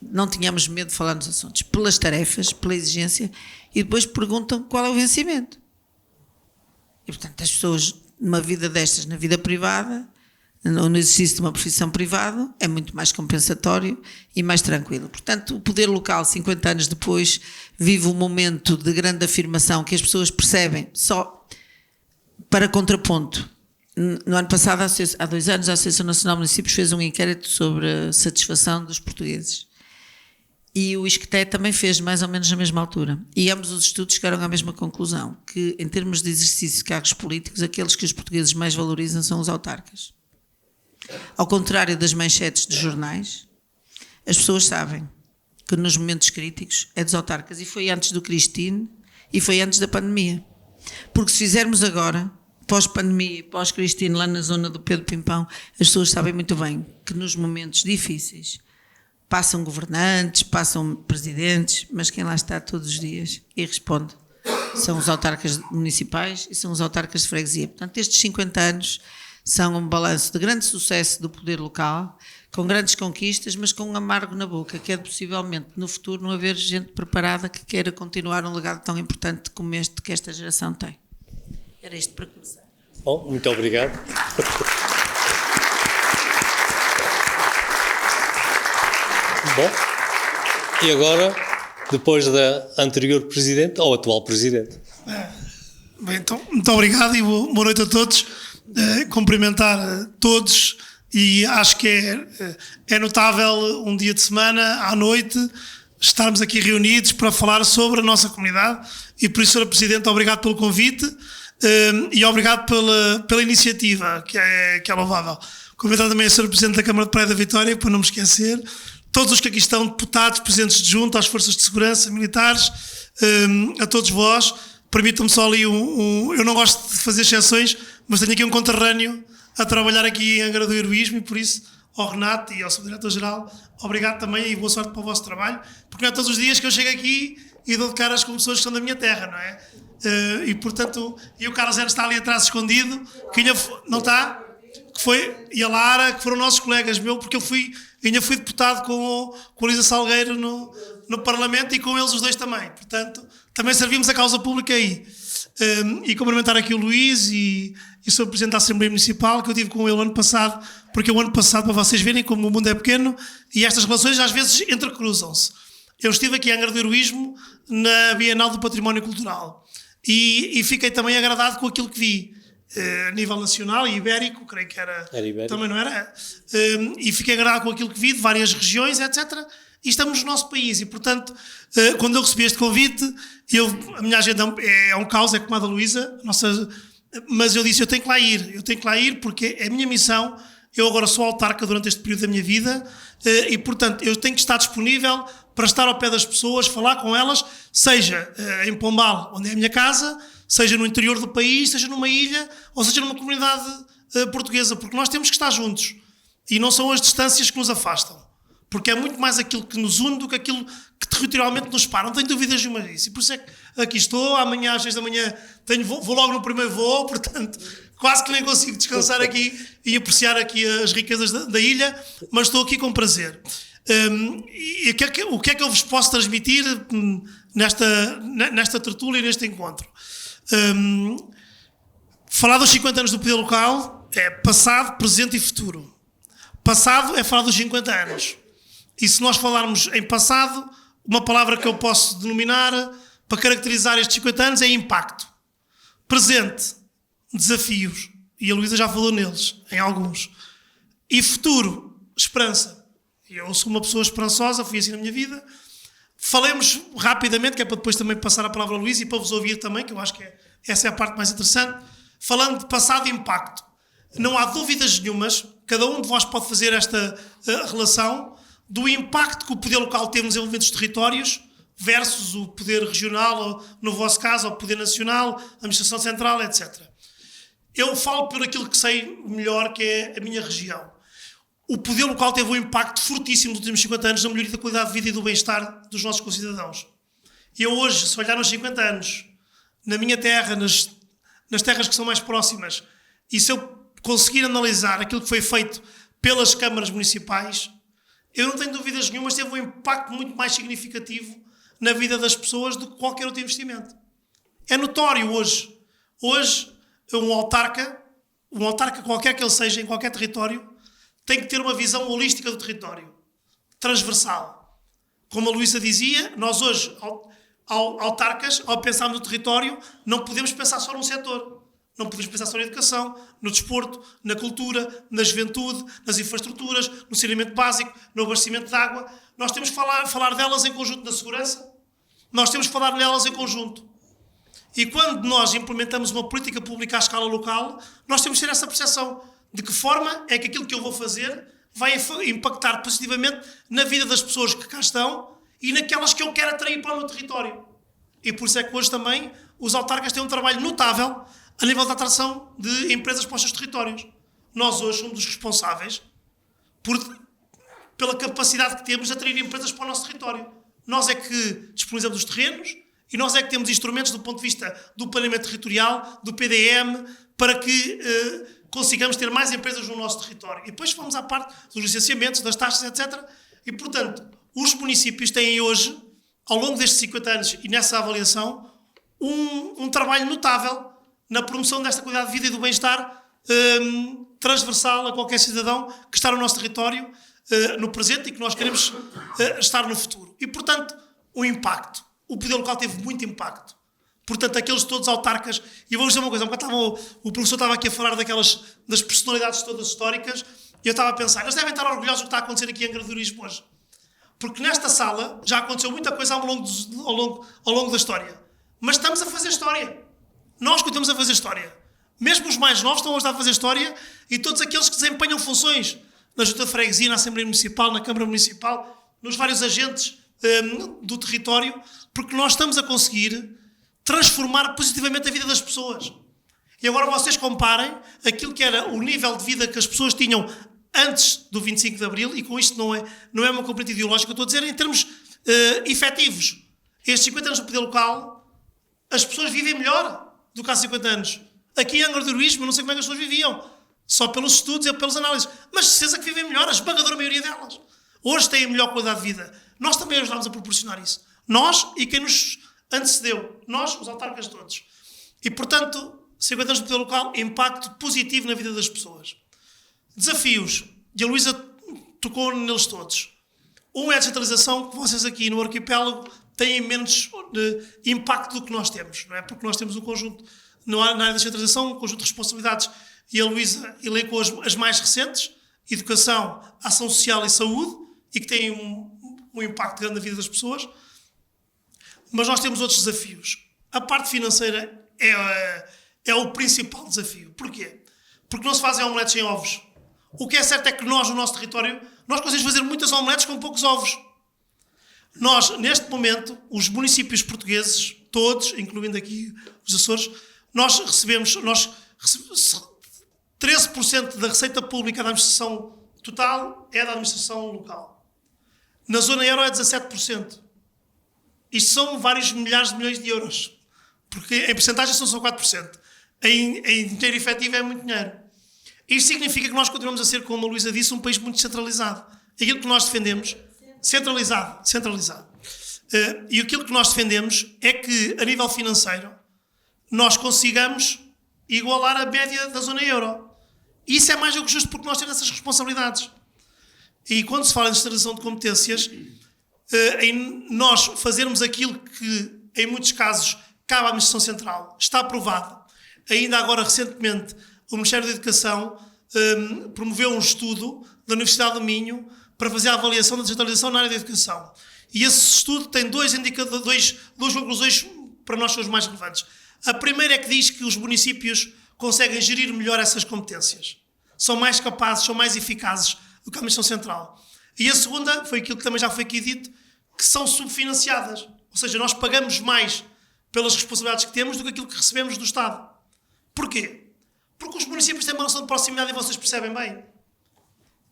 Speaker 4: não tínhamos medo de falar nos assuntos, pelas tarefas, pela exigência, e depois perguntam qual é o vencimento. E, portanto, as pessoas, numa vida destas, na vida privada, no exercício de uma profissão privada, é muito mais compensatório e mais tranquilo. Portanto, o poder local, 50 anos depois, vive um momento de grande afirmação que as pessoas percebem, só para contraponto. No ano passado, há 2 anos, a Associação Nacional de Municípios fez um inquérito sobre a satisfação dos portugueses. E o ISCTE também fez mais ou menos na mesma altura. E ambos os estudos chegaram à mesma conclusão, que em termos de exercício de cargos políticos, aqueles que os portugueses mais valorizam são os autarcas. Ao contrário das manchetes dos jornais, as pessoas sabem que nos momentos críticos é dos autarcas. E foi antes do Cristine e foi antes da pandemia. Porque se fizermos agora, pós-pandemia e pós-Cristine, lá na zona do Pedro Pimpão, as pessoas sabem muito bem que nos momentos difíceis passam governantes, passam presidentes, mas quem lá está todos os dias e responde são os autarcas municipais e são os autarcas de freguesia. Portanto, estes 50 anos são um balanço de grande sucesso do poder local, com grandes conquistas, mas com um amargo na boca, que é de possivelmente no futuro não haver gente preparada que queira continuar um legado tão importante como este que esta geração tem. Era isto para começar.
Speaker 3: Bom, muito obrigado. Bom, e agora, depois da anterior Presidente, ou atual Presidente.
Speaker 5: Bem, então, muito obrigado e boa noite a todos. Cumprimentar todos e acho que é notável um dia de semana, à noite, estarmos aqui reunidos para falar sobre a nossa comunidade e por isso, Sra. Presidente, obrigado pelo convite e obrigado pela iniciativa, que é louvável. Cumprimentar também a Sra. Presidente da Câmara de Praia da Vitória, para não me esquecer, todos os que aqui estão, deputados, presidentes de junta, às forças de segurança, militares, a todos vós. Permitam-me só ali eu não gosto de fazer exceções, mas tenho aqui um conterrâneo a trabalhar aqui em Angra do Heroísmo e por isso ao Renato e ao Subdiretor-Geral, obrigado também e boa sorte para o vosso trabalho, porque não é todos os dias que eu chego aqui e dou de caras com pessoas que são da minha terra, não é? E portanto, e o Carlos Zero está ali atrás escondido, que ainda não está, que foi, e a Lara, que foram nossos colegas meus, porque eu ainda fui deputado com a Luísa Salgueiro no Parlamento e com eles os dois também, portanto, também servimos a causa pública aí. E cumprimentar aqui o Luís e o Sr. Presidente da Assembleia Municipal, que eu tive com ele ano passado, porque o ano passado, para vocês verem como o mundo é pequeno, e estas relações às vezes entrecruzam-se. Eu estive aqui em Angra do Heroísmo na Bienal do Património Cultural e fiquei também agradado com aquilo que vi a nível nacional e ibérico, creio que era ibérico. Também não era, e fiquei agradado com aquilo que vi de várias regiões, etc. E estamos no nosso país e, portanto, quando eu recebi este convite, a minha agenda é um caos, é como a da Luísa, mas eu disse, eu tenho que lá ir porque é a minha missão. Eu agora sou autarca durante este período da minha vida e, portanto, eu tenho que estar disponível para estar ao pé das pessoas, falar com elas, seja em Pombal, onde é a minha casa, seja no interior do país, seja numa ilha, ou seja numa comunidade portuguesa, porque nós temos que estar juntos e não são as distâncias que nos afastam. Porque é muito mais aquilo que nos une do que aquilo que territorialmente nos separa. Não tenho dúvidas nenhuma disso. E por isso é que aqui estou. Amanhã às 6 da manhã vou logo no primeiro voo, portanto, quase que nem consigo descansar aqui e apreciar aqui as riquezas da ilha, mas estou aqui com prazer. E o que é que eu vos posso transmitir nesta tertúlia e neste encontro? Falar dos 50 anos do poder local é passado, presente e futuro. Passado é falar dos 50 anos. E se nós falarmos em passado, uma palavra que eu posso denominar para caracterizar estes 50 anos é impacto. Presente, desafios. E a Luísa já falou neles, em alguns. E futuro, esperança. Eu sou uma pessoa esperançosa, fui assim na minha vida. Falemos rapidamente, que é para depois também passar a palavra a Luísa e para vos ouvir também, que eu acho que essa é a parte mais interessante. Falando de passado e impacto. Não há dúvidas nenhumas, cada um de vós pode fazer esta relação do impacto que o poder local tem no desenvolvimento dos territórios versus o poder regional, ou, no vosso caso, o poder nacional, a administração central, etc. Eu falo por aquilo que sei melhor, que é a minha região. O poder local teve um impacto fortíssimo nos últimos 50 anos na melhoria da qualidade de vida e do bem-estar dos nossos concidadãos. E eu hoje, se olhar nos 50 anos, na minha terra, nas terras que são mais próximas, e se eu conseguir analisar aquilo que foi feito pelas câmaras municipais, eu não tenho dúvidas nenhumas, teve um impacto muito mais significativo na vida das pessoas do que qualquer outro investimento. É notório hoje. Hoje, um autarca, qualquer que ele seja, em qualquer território, tem que ter uma visão holística do território, transversal. Como a Luísa dizia, nós hoje, autarcas, ao pensarmos no território, não podemos pensar só num setor. Não podemos pensar só na educação, no desporto, na cultura, na juventude, nas infraestruturas, no saneamento básico, no abastecimento de água. Nós temos que falar delas em conjunto na segurança. Nós temos que falar nelas em conjunto. E quando nós implementamos uma política pública à escala local, nós temos que ter essa percepção de que forma é que aquilo que eu vou fazer vai impactar positivamente na vida das pessoas que cá estão e naquelas que eu quero atrair para o meu território. E por isso é que hoje também os autarcas têm um trabalho notável a nível da atração de empresas para os seus territórios. Nós hoje somos os responsáveis pela capacidade que temos de atrair empresas para o nosso território. Nós é que disponibilizamos os terrenos E nós é que temos instrumentos do ponto de vista do planeamento territorial, do PDM, para que consigamos ter mais empresas no nosso território. E depois vamos à parte dos licenciamentos, das taxas, etc. E, portanto, os municípios têm hoje, ao longo destes 50 anos e nessa avaliação, um trabalho notável na promoção desta qualidade de vida e do bem-estar transversal a qualquer cidadão que está no nosso território no presente e que nós queremos estar no futuro. E, portanto, o impacto. O poder local teve muito impacto. Portanto, aqueles todos autarcas... E eu vou dizer uma coisa, o professor estava aqui a falar das personalidades todas históricas e eu estava a pensar, eles devem estar orgulhosos do que está a acontecer aqui em Angra do Heroísmo hoje. Porque nesta sala já aconteceu muita coisa ao longo da história. Mas estamos a fazer história. Nós continuamos a fazer história. Mesmo os mais novos estão a fazer história e todos aqueles que desempenham funções na Junta de Freguesia, na Assembleia Municipal, na Câmara Municipal, nos vários agentes do território, porque nós estamos a conseguir transformar positivamente a vida das pessoas. E agora vocês comparem aquilo que era o nível de vida que as pessoas tinham antes do 25 de Abril, e com isto não é uma componente ideológica, eu estou a dizer em termos efetivos. Estes 50 anos do poder local, as pessoas vivem melhor do que há 50 anos. Aqui em Angra do Heroísmo, eu não sei como é que as pessoas viviam. Só pelos estudos e pelas análises. Mas certeza que vivem melhor, a esmagadora maioria delas. Hoje têm a melhor qualidade de vida. Nós também ajudámos a proporcionar isso. Nós e quem nos antecedeu. Nós, os autarcas todos. E, portanto, 50 anos do poder local, impacto positivo na vida das pessoas. Desafios. E a Luísa tocou neles todos. Um é a descentralização, que vocês aqui no arquipélago têm menos impacto do que nós temos. Não é? Porque nós temos um conjunto, na área da descentralização, um conjunto de responsabilidades. E a Luísa elencou as mais recentes. Educação, ação social e saúde. E que têm um impacto grande na vida das pessoas. Mas nós temos outros desafios. A parte financeira é o principal desafio. Porquê? Porque não se fazem omeletes sem ovos. O que é certo é que nós, no nosso território, nós conseguimos fazer muitas omeletes com poucos ovos. Nós, neste momento, os municípios portugueses, todos, incluindo aqui os Açores, nós recebemos 13% da receita pública da administração total é da administração local. Na zona euro é 17%. Isto são vários milhares de milhões de euros. Porque em porcentagem são só 4%. Em dinheiro efetivo é muito dinheiro. Isto significa que nós continuamos a ser, como a Luísa disse, um país muito descentralizado. Aquilo que nós defendemos, centralizado. E aquilo que nós defendemos é que, a nível financeiro, nós consigamos igualar a média da zona euro. E isso é mais do que justo porque nós temos essas responsabilidades. E quando se fala em descentralização de competências, em nós fazermos aquilo que, em muitos casos, cabe à Administração Central, está aprovado. Ainda agora, recentemente, o Ministério da Educação promoveu um estudo da Universidade do Minho para fazer a avaliação da descentralização na área da educação. E esse estudo tem duas conclusões para nós são os mais relevantes. A primeira é que diz que os municípios conseguem gerir melhor essas competências. São mais capazes, são mais eficazes do que a Administração Central. E a segunda, foi aquilo que também já foi aqui dito, que são subfinanciadas. Ou seja, nós pagamos mais pelas responsabilidades que temos do que aquilo que recebemos do Estado. Porquê? Porque os municípios têm uma noção de proximidade e vocês percebem bem.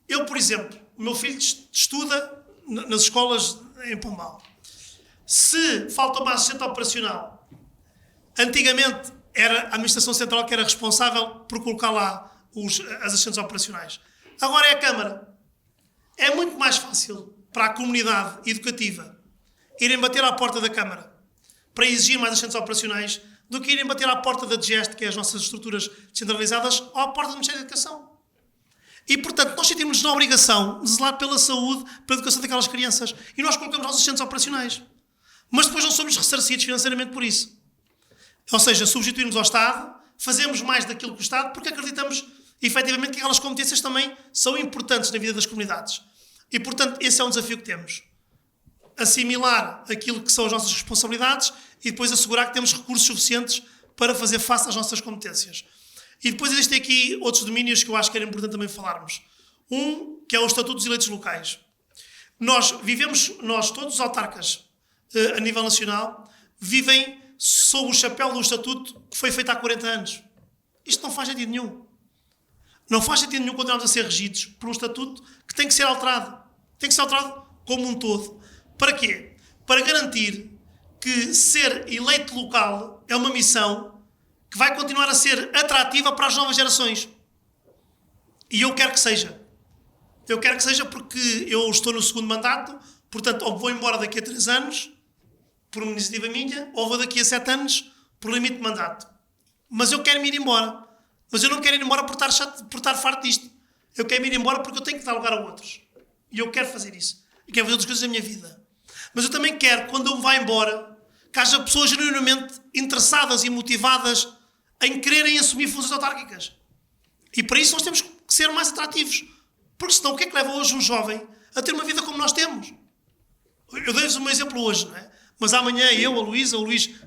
Speaker 5: Eu, por exemplo, o meu filho estuda nas escolas em Pombal. Se falta uma assistente operacional, antigamente era a Administração Central que era responsável por colocar lá as assistentes operacionais. Agora é a Câmara. É muito mais fácil para a comunidade educativa irem bater à porta da Câmara para exigir mais assistentes operacionais do que irem bater à porta da DGEST, que é as nossas estruturas descentralizadas, ou à porta do Ministério da Educação. E, portanto, nós sentimos-nos na obrigação de zelar pela saúde, pela educação daquelas crianças. E nós colocamos os assistentes operacionais. Mas depois não somos ressarcidos financeiramente por isso. Ou seja, substituímos ao Estado, fazemos mais daquilo que o Estado, porque acreditamos, efetivamente, que aquelas competências também são importantes na vida das comunidades. E, portanto, esse é um desafio que temos. Assimilar aquilo que são as nossas responsabilidades e depois assegurar que temos recursos suficientes para fazer face às nossas competências. E depois existem aqui outros domínios que eu acho que era importante também falarmos. Um, que é o Estatuto dos Eleitos Locais. Nós, todos os autarcas a nível nacional, vivem sob o chapéu do Estatuto que foi feito há 40 anos. Isto não faz sentido nenhum. Não faz sentido nenhum continuarmos a ser regidos por um Estatuto que tem que ser alterado. Tem que ser alterado como um todo. Para quê? Para garantir que ser eleito local é uma missão que vai continuar a ser atrativa para as novas gerações. E eu quero que seja. Eu quero que seja porque eu estou no segundo mandato, portanto, ou vou embora daqui a 3 anos, por uma iniciativa minha, ou vou daqui a 7 anos, por limite de mandato. Mas eu quero me ir embora. Mas eu não quero ir embora por estar farto disto. Eu quero me ir embora porque eu tenho que dar lugar a outros. E eu quero fazer isso. E quero fazer outras coisas da minha vida. Mas eu também quero, quando eu me vá embora, que haja pessoas genuinamente interessadas e motivadas em quererem assumir funções autárquicas. E para isso nós temos que ser mais atrativos. Porque senão o que é que leva hoje um jovem a ter uma vida como nós temos? Eu dei-vos um exemplo hoje, não é? Mas amanhã eu, o Luís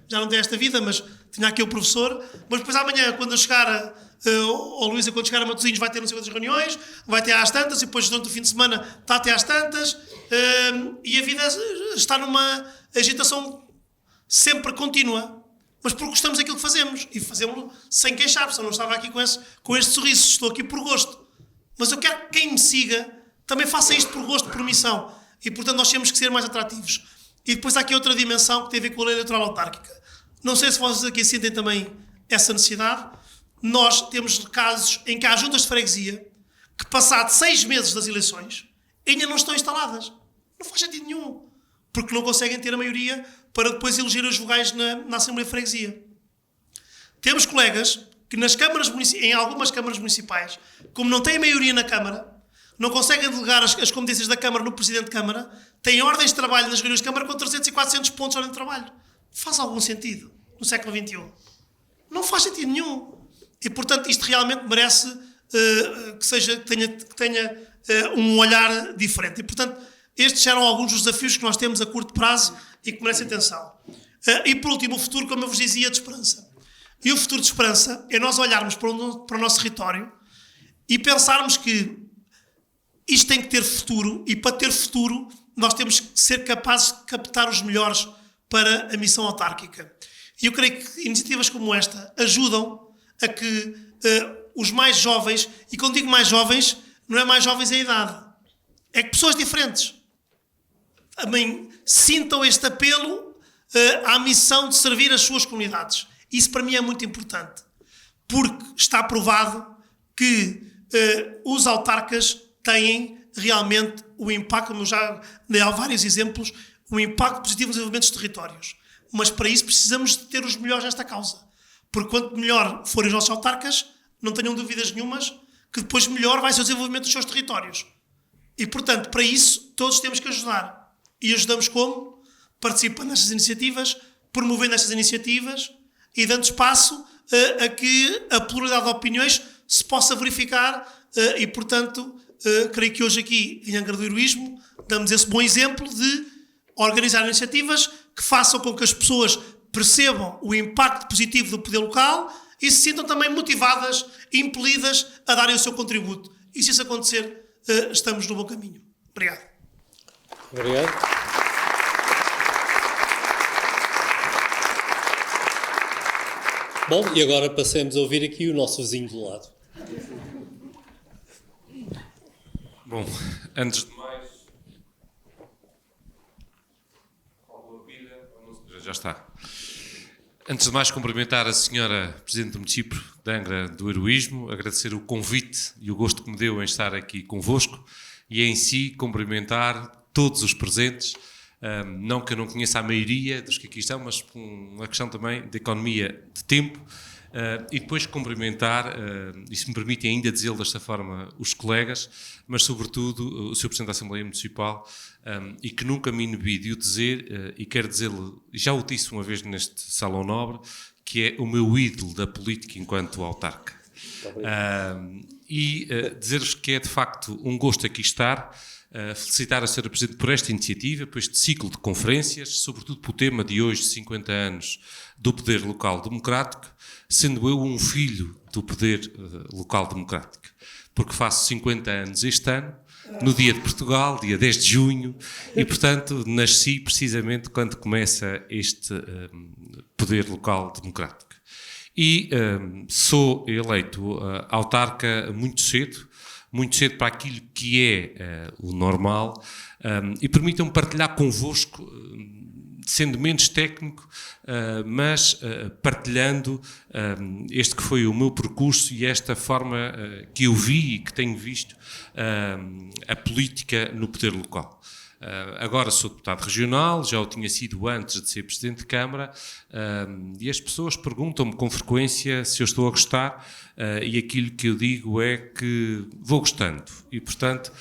Speaker 5: já não tem esta vida, mas tinha aqui o professor, mas depois amanhã, quando eu chegar, o Luís, quando chegar a Matosinhos, vai ter não sei quantas reuniões, vai ter às tantas, e depois durante o fim de semana está até às tantas, e a vida está numa agitação sempre contínua, mas porque gostamos daquilo que fazemos, e fazemos sem queixar, porque eu não estava aqui com este sorriso, estou aqui por gosto. Mas eu quero que quem me siga também faça isto por gosto, por missão, e portanto nós temos que ser mais atrativos. E depois há aqui outra dimensão que tem a ver com a lei eleitoral autárquica. Não sei se vocês aqui sentem também essa necessidade. Nós temos casos em que há juntas de freguesia que, passado 6 meses das eleições, ainda não estão instaladas. Não faz sentido nenhum. Porque não conseguem ter a maioria para depois eleger os vogais na Assembleia de Freguesia. Temos colegas que em algumas câmaras municipais, como não têm maioria na Câmara, não conseguem delegar as competências da Câmara no Presidente de Câmara, têm ordens de trabalho nas reuniões de Câmara com 300 e 400 pontos de ordem de trabalho. Faz algum sentido no século XXI? Não faz sentido nenhum. E, portanto, isto realmente merece que tenha um olhar diferente. E, portanto, estes eram alguns dos desafios que nós temos a curto prazo e que merecem atenção. E, por último, o futuro, como eu vos dizia, de esperança. E o futuro de esperança é nós olharmos para o nosso território e pensarmos que isto tem que ter futuro, e para ter futuro nós temos que ser capazes de captar os melhores para a missão autárquica. E eu creio que iniciativas como esta ajudam a que os mais jovens, e quando digo mais jovens, não é mais jovens em idade, é que pessoas diferentes também sintam este apelo à missão de servir as suas comunidades. Isso para mim é muito importante, porque está provado que os autarcas têm realmente o impacto, como eu já dei vários exemplos, o impacto positivo no desenvolvimento dos territórios. Mas para isso precisamos de ter os melhores nesta causa. Porque quanto melhor forem os nossos autarcas, não tenham dúvidas nenhumas que depois melhor vai ser o desenvolvimento dos seus territórios. E, portanto, para isso todos temos que ajudar. E ajudamos como? Participando nestas iniciativas, promovendo estas iniciativas e dando espaço a que a pluralidade de opiniões se possa verificar e, portanto, creio que hoje aqui em Angra do Heroísmo damos esse bom exemplo de organizar iniciativas que façam com que as pessoas percebam o impacto positivo do poder local e se sintam também motivadas e impelidas a darem o seu contributo. E se isso acontecer, estamos no bom caminho. Obrigado.
Speaker 3: Obrigado. Bom, e agora passemos a ouvir aqui o nosso vizinho do lado.
Speaker 6: Bom, antes de mais... Já está. Antes de mais, cumprimentar a senhora Presidente do Município de Angra do Heroísmo, agradecer o convite e o gosto que me deu em estar aqui convosco e, em si, cumprimentar todos os presentes, não que eu não conheça a maioria dos que aqui estão, mas por uma questão também de economia de tempo, e depois cumprimentar, e se me permitem ainda dizê-lo desta forma, os colegas, mas sobretudo o Sr. Presidente da Assembleia Municipal, e que nunca me inibi de o dizer, e quero dizê-lo, já o disse uma vez neste Salão Nobre, que é o meu ídolo da política enquanto autarca. Dizer-vos que é de facto um gosto aqui estar, felicitar a Sra. Presidente por esta iniciativa, por este ciclo de conferências, sobretudo por o tema de hoje, 50 anos do poder local democrático, sendo eu um filho do poder local democrático, porque faço 50 anos este ano, no dia de Portugal, dia 10 de junho, e portanto nasci precisamente quando começa este poder local democrático. E sou eleito autarca muito cedo para aquilo que é o normal, e permitam-me partilhar convosco sendo menos técnico, mas partilhando este que foi o meu percurso e esta forma que eu vi e que tenho visto a política no poder local. Agora sou deputado regional, já o tinha sido antes de ser Presidente de Câmara, e as pessoas perguntam-me com frequência se eu estou a gostar, e aquilo que eu digo é que vou gostando. E, portanto,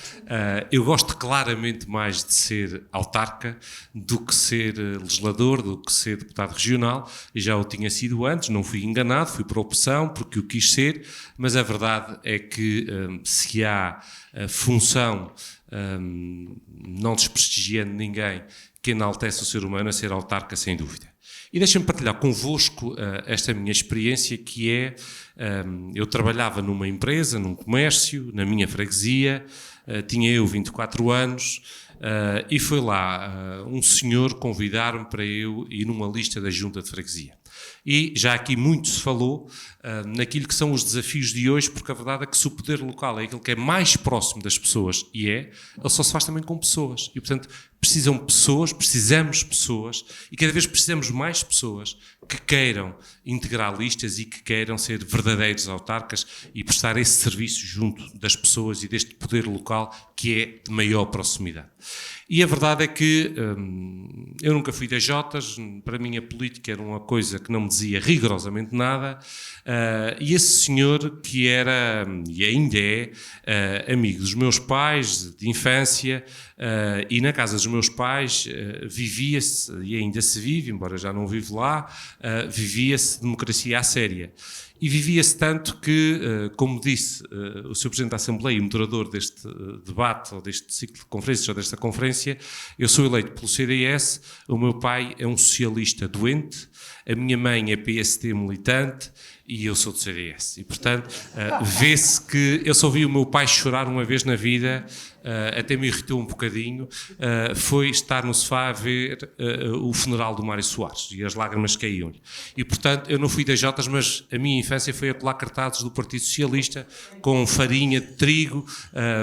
Speaker 6: eu gosto claramente mais de ser autarca do que ser legislador, do que ser deputado regional, e já o tinha sido antes, não fui enganado, fui por opção, porque o quis ser, mas a verdade é que se há função, não desprestigiando ninguém, que enaltece o ser humano, a ser autarca, sem dúvida. E deixem-me partilhar convosco esta minha experiência, que é, eu trabalhava numa empresa, num comércio, na minha freguesia, tinha eu 24 anos, e foi lá um senhor convidar-me para eu ir numa lista da Junta de Freguesia. E já aqui muito se falou naquilo que são os desafios de hoje, porque a verdade é que se o poder local é aquilo que é mais próximo das pessoas, e ele só se faz também com pessoas. E, portanto, precisamos pessoas, e cada vez precisamos mais pessoas que queiram integrar listas e que queiram ser verdadeiros autarcas e prestar esse serviço junto das pessoas e deste poder local que é de maior proximidade. E a verdade é que eu nunca fui das Jotas, para mim a política era uma coisa que não me dizia rigorosamente nada, e esse senhor que era, e ainda é, amigo dos meus pais de infância, e na casa dos meus pais vivia-se, e ainda se vive, embora já não vivo lá, vivia-se democracia à séria. E vivia-se tanto que, como disse o Sr. Presidente da Assembleia e moderador deste debate, ou deste ciclo de conferências, ou desta conferência, eu sou eleito pelo CDS, o meu pai é um socialista doente, a minha mãe é PSD militante e eu sou do CDS. E, portanto, vê-se que eu só vi o meu pai chorar uma vez na vida, até me irritou um bocadinho, foi estar no sofá a ver o funeral do Mário Soares e as lágrimas caíam-lhe. E, portanto, eu não fui das Jotas, mas a minha infância foi a colar cartazes do Partido Socialista com farinha de trigo,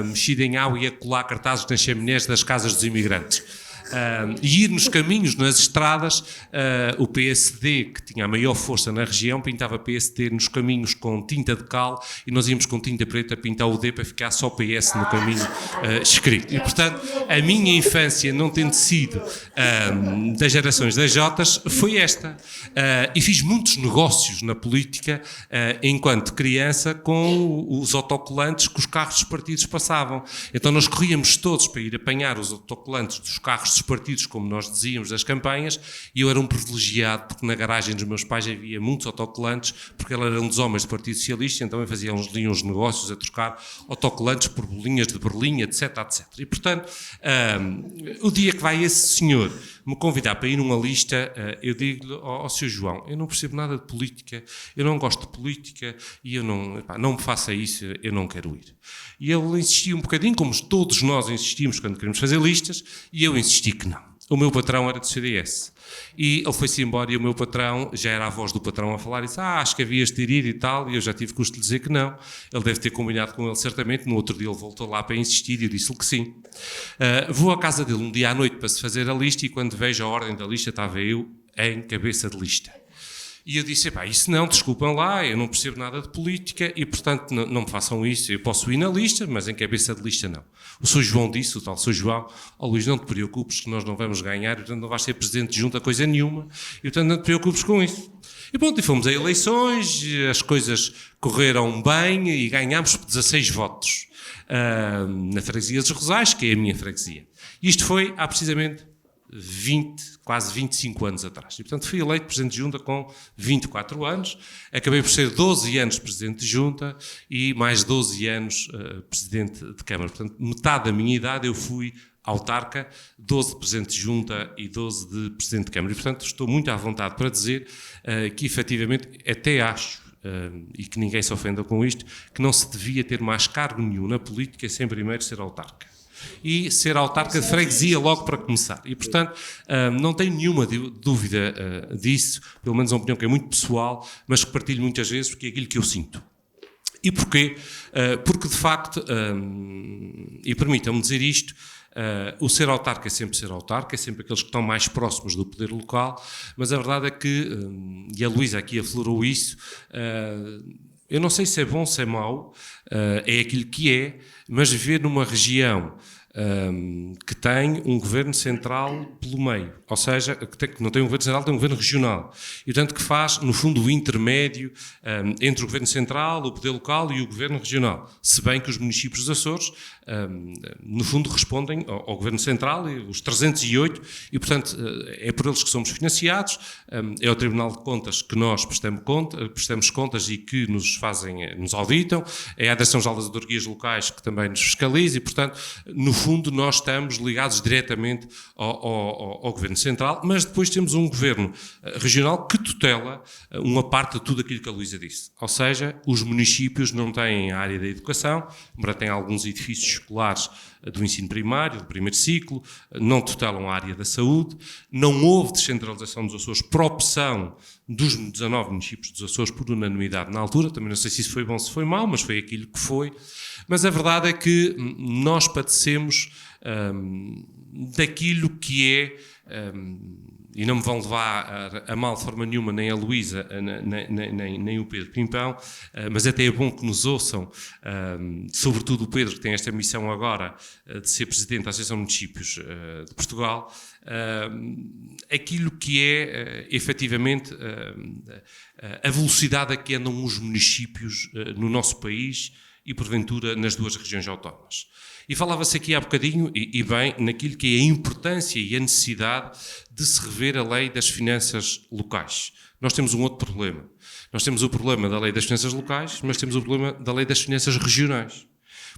Speaker 6: mexida em água, e a colar cartazes nas chaminés das casas dos imigrantes. E ir nos caminhos, nas estradas, o PSD, que tinha a maior força na região, pintava PSD nos caminhos com tinta de cal, e nós íamos com tinta preta pintar o D para ficar só PS no caminho escrito. E, portanto, a minha infância, não tendo sido das gerações das Jotas, foi esta. E fiz muitos negócios na política, enquanto criança, com os autocolantes que os carros dos partidos passavam. Então nós corríamos todos para ir apanhar os autocolantes dos carros dos partidos, como nós dizíamos, das campanhas, e eu era um privilegiado, porque na garagem dos meus pais havia muitos autocolantes, porque ele era um dos homens do Partido Socialista, então eu fazia uns negócios a trocar autocolantes por bolinhas de Berlim, etc, etc. E, portanto, o dia que vai esse senhor me convidar para ir numa lista, eu digo-lhe ao Sr. João, eu não percebo nada de política, eu não gosto de política, e eu não me faça isso, eu não quero ir. E ele insistia um bocadinho, como todos nós insistimos quando queremos fazer listas, e eu insisti que não. O meu patrão era do CDS. E ele foi-se embora, e o meu patrão, já era a voz do patrão a falar, e disse, acho que havias de ter ido e tal, e eu já tive custo de dizer que não. Ele deve ter combinado com ele certamente, no outro dia ele voltou lá para insistir, e eu disse-lhe que sim. Vou à casa dele um dia à noite para se fazer a lista, e quando vejo a ordem da lista, estava eu em cabeça de lista. E eu disse, isso não, desculpem lá, eu não percebo nada de política e, portanto, não me façam isso. Eu posso ir na lista, mas em cabeça de lista não. O Sr. João disse, o tal Sr. João, Luís, não te preocupes que nós não vamos ganhar, e, portanto, não vais ser presidente de junta coisa nenhuma, e, portanto, não te preocupes com isso. E pronto, e fomos a eleições, as coisas correram bem e ganhámos por 16 votos na freguesia dos Rosais, que é a minha freguesia. E isto foi há precisamente quase 25 anos atrás. E, portanto, fui eleito Presidente de Junta com 24 anos, acabei por ser 12 anos Presidente de Junta e mais 12 anos Presidente de Câmara. Portanto, metade da minha idade eu fui autarca, 12 de Presidente de Junta e 12 de Presidente de Câmara. E, portanto, estou muito à vontade para dizer que, efetivamente, até acho, e que ninguém se ofenda com isto, que não se devia ter mais cargo nenhum na política sem primeiro ser autarca. E ser autarca de freguesia logo para começar. E, portanto, não tenho nenhuma dúvida disso, pelo menos uma opinião que é muito pessoal, mas que partilho muitas vezes, porque é aquilo que eu sinto. E porquê? Porque, de facto, e permitam-me dizer isto, O ser autarca é sempre aqueles que estão mais próximos do poder local, mas a verdade é que, e a Luísa aqui aflorou isso, eu não sei se é bom, se é mau, é aquilo que é, mas viver numa região que tem um governo central pelo meio, ou seja, que não tem um governo central, tem um governo regional, e portanto que faz, no fundo, o intermédio entre o governo central, o poder local e o governo regional, se bem que os municípios dos Açores, no fundo, respondem ao governo central, os 308, e portanto é por eles que somos financiados, é ao Tribunal de Contas que nós prestamos contas e que nos auditam, é a Direção-Geral das Autarquias Locais que também nos fiscaliza, e portanto, no fundo, nós estamos ligados diretamente ao Governo Central, mas depois temos um Governo Regional que tutela uma parte de tudo aquilo que a Luísa disse. Ou seja, os municípios não têm a área da educação, embora tenham alguns edifícios escolares do ensino primário, do primeiro ciclo, não tutelam a área da saúde, não houve descentralização dos Açores por opção dos 19 municípios dos Açores por unanimidade na altura, também não sei se isso foi bom ou se foi mau, mas foi aquilo que foi. Mas a verdade é que nós padecemos daquilo que é, e não me vão levar a mal de forma nenhuma, nem a Luísa, nem o Pedro Pimpão, mas até é bom que nos ouçam, sobretudo o Pedro, que tem esta missão agora de ser Presidente da Associação de Municípios de Portugal, aquilo que é, efetivamente, a velocidade a que andam os municípios no nosso país e, porventura, nas duas regiões autónomas. E falava-se aqui há bocadinho, e bem, naquilo que é a importância e a necessidade de se rever a lei das finanças locais. Nós temos um outro problema. Nós temos o problema da lei das finanças locais, mas temos o problema da lei das finanças regionais.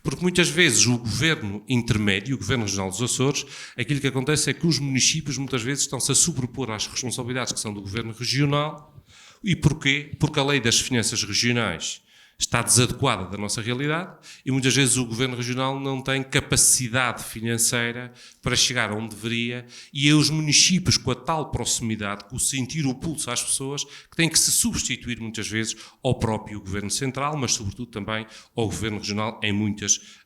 Speaker 6: Porque muitas vezes o governo intermédio, o governo regional dos Açores, aquilo que acontece é que os municípios muitas vezes estão-se a sobrepor às responsabilidades que são do governo regional. E porquê? Porque a lei das finanças regionais está desadequada da nossa realidade e muitas vezes o Governo Regional não tem capacidade financeira para chegar onde deveria, e é os municípios, com a tal proximidade, com o sentir o pulso às pessoas, que têm que se substituir muitas vezes ao próprio Governo Central, mas sobretudo também ao Governo Regional em muitas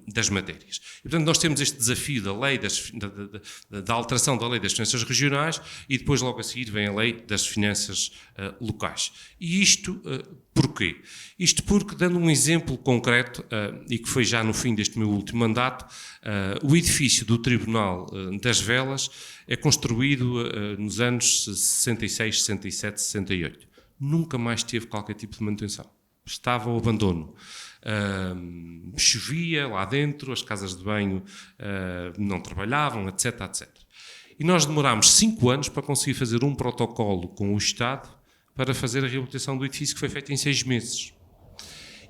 Speaker 6: das matérias. E, portanto, nós temos este desafio da lei da alteração da lei das finanças regionais e depois logo a seguir vem a lei das finanças locais. E isto porquê? Isto porque, dando um exemplo concreto, e que foi já no fim deste meu último mandato, o edifício do Tribunal das Velas é construído nos anos 66, 67, 68. Nunca mais teve qualquer tipo de manutenção. Estava ao abandono. Chovia lá dentro, as casas de banho não trabalhavam, etc, etc. E nós demorámos 5 anos para conseguir fazer um protocolo com o Estado para fazer a reabilitação do edifício, que foi feito em 6 meses.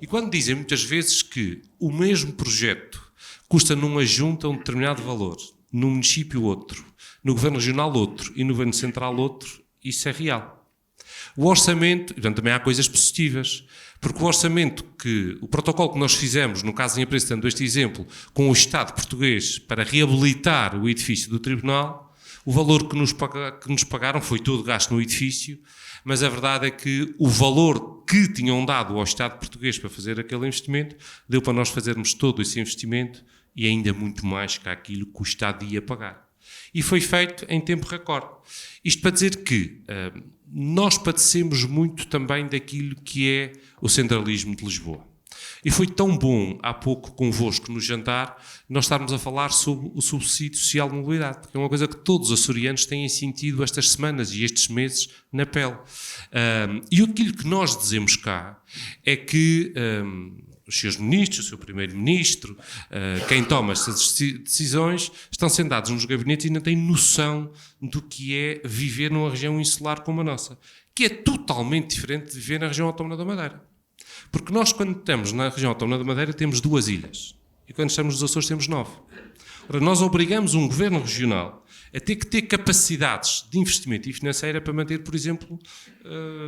Speaker 6: E quando dizem muitas vezes que o mesmo projeto custa numa junta um determinado valor, no município outro, no governo regional outro e no governo central outro, isso é real. O orçamento, portanto, também há coisas positivas, porque o orçamento o protocolo que nós fizemos, no caso em Apreço, dando este exemplo, com o Estado português para reabilitar o edifício do Tribunal, o valor que nos pagaram foi todo gasto no edifício, mas a verdade é que o valor que tinham dado ao Estado português para fazer aquele investimento, deu para nós fazermos todo esse investimento e ainda muito mais que aquilo que o Estado ia pagar. E foi feito em tempo recorde. Isto para dizer que nós padecemos muito também daquilo que é o centralismo de Lisboa. E foi tão bom, há pouco convosco no jantar, nós estarmos a falar sobre o subsídio social de mobilidade, que é uma coisa que todos os açorianos têm sentido estas semanas e estes meses na pele. E aquilo que nós dizemos cá é que os seus ministros, o seu primeiro-ministro, quem toma estas decisões, estão sentados nos gabinetes e não têm noção do que é viver numa região insular como a nossa, que é totalmente diferente de viver na região autónoma da Madeira. Porque nós, quando estamos na região autónoma da Madeira, temos 2 ilhas. E quando estamos nos Açores, temos 9. Ora, nós obrigamos um governo regional a ter que ter capacidades de investimento e financeira para manter, por exemplo,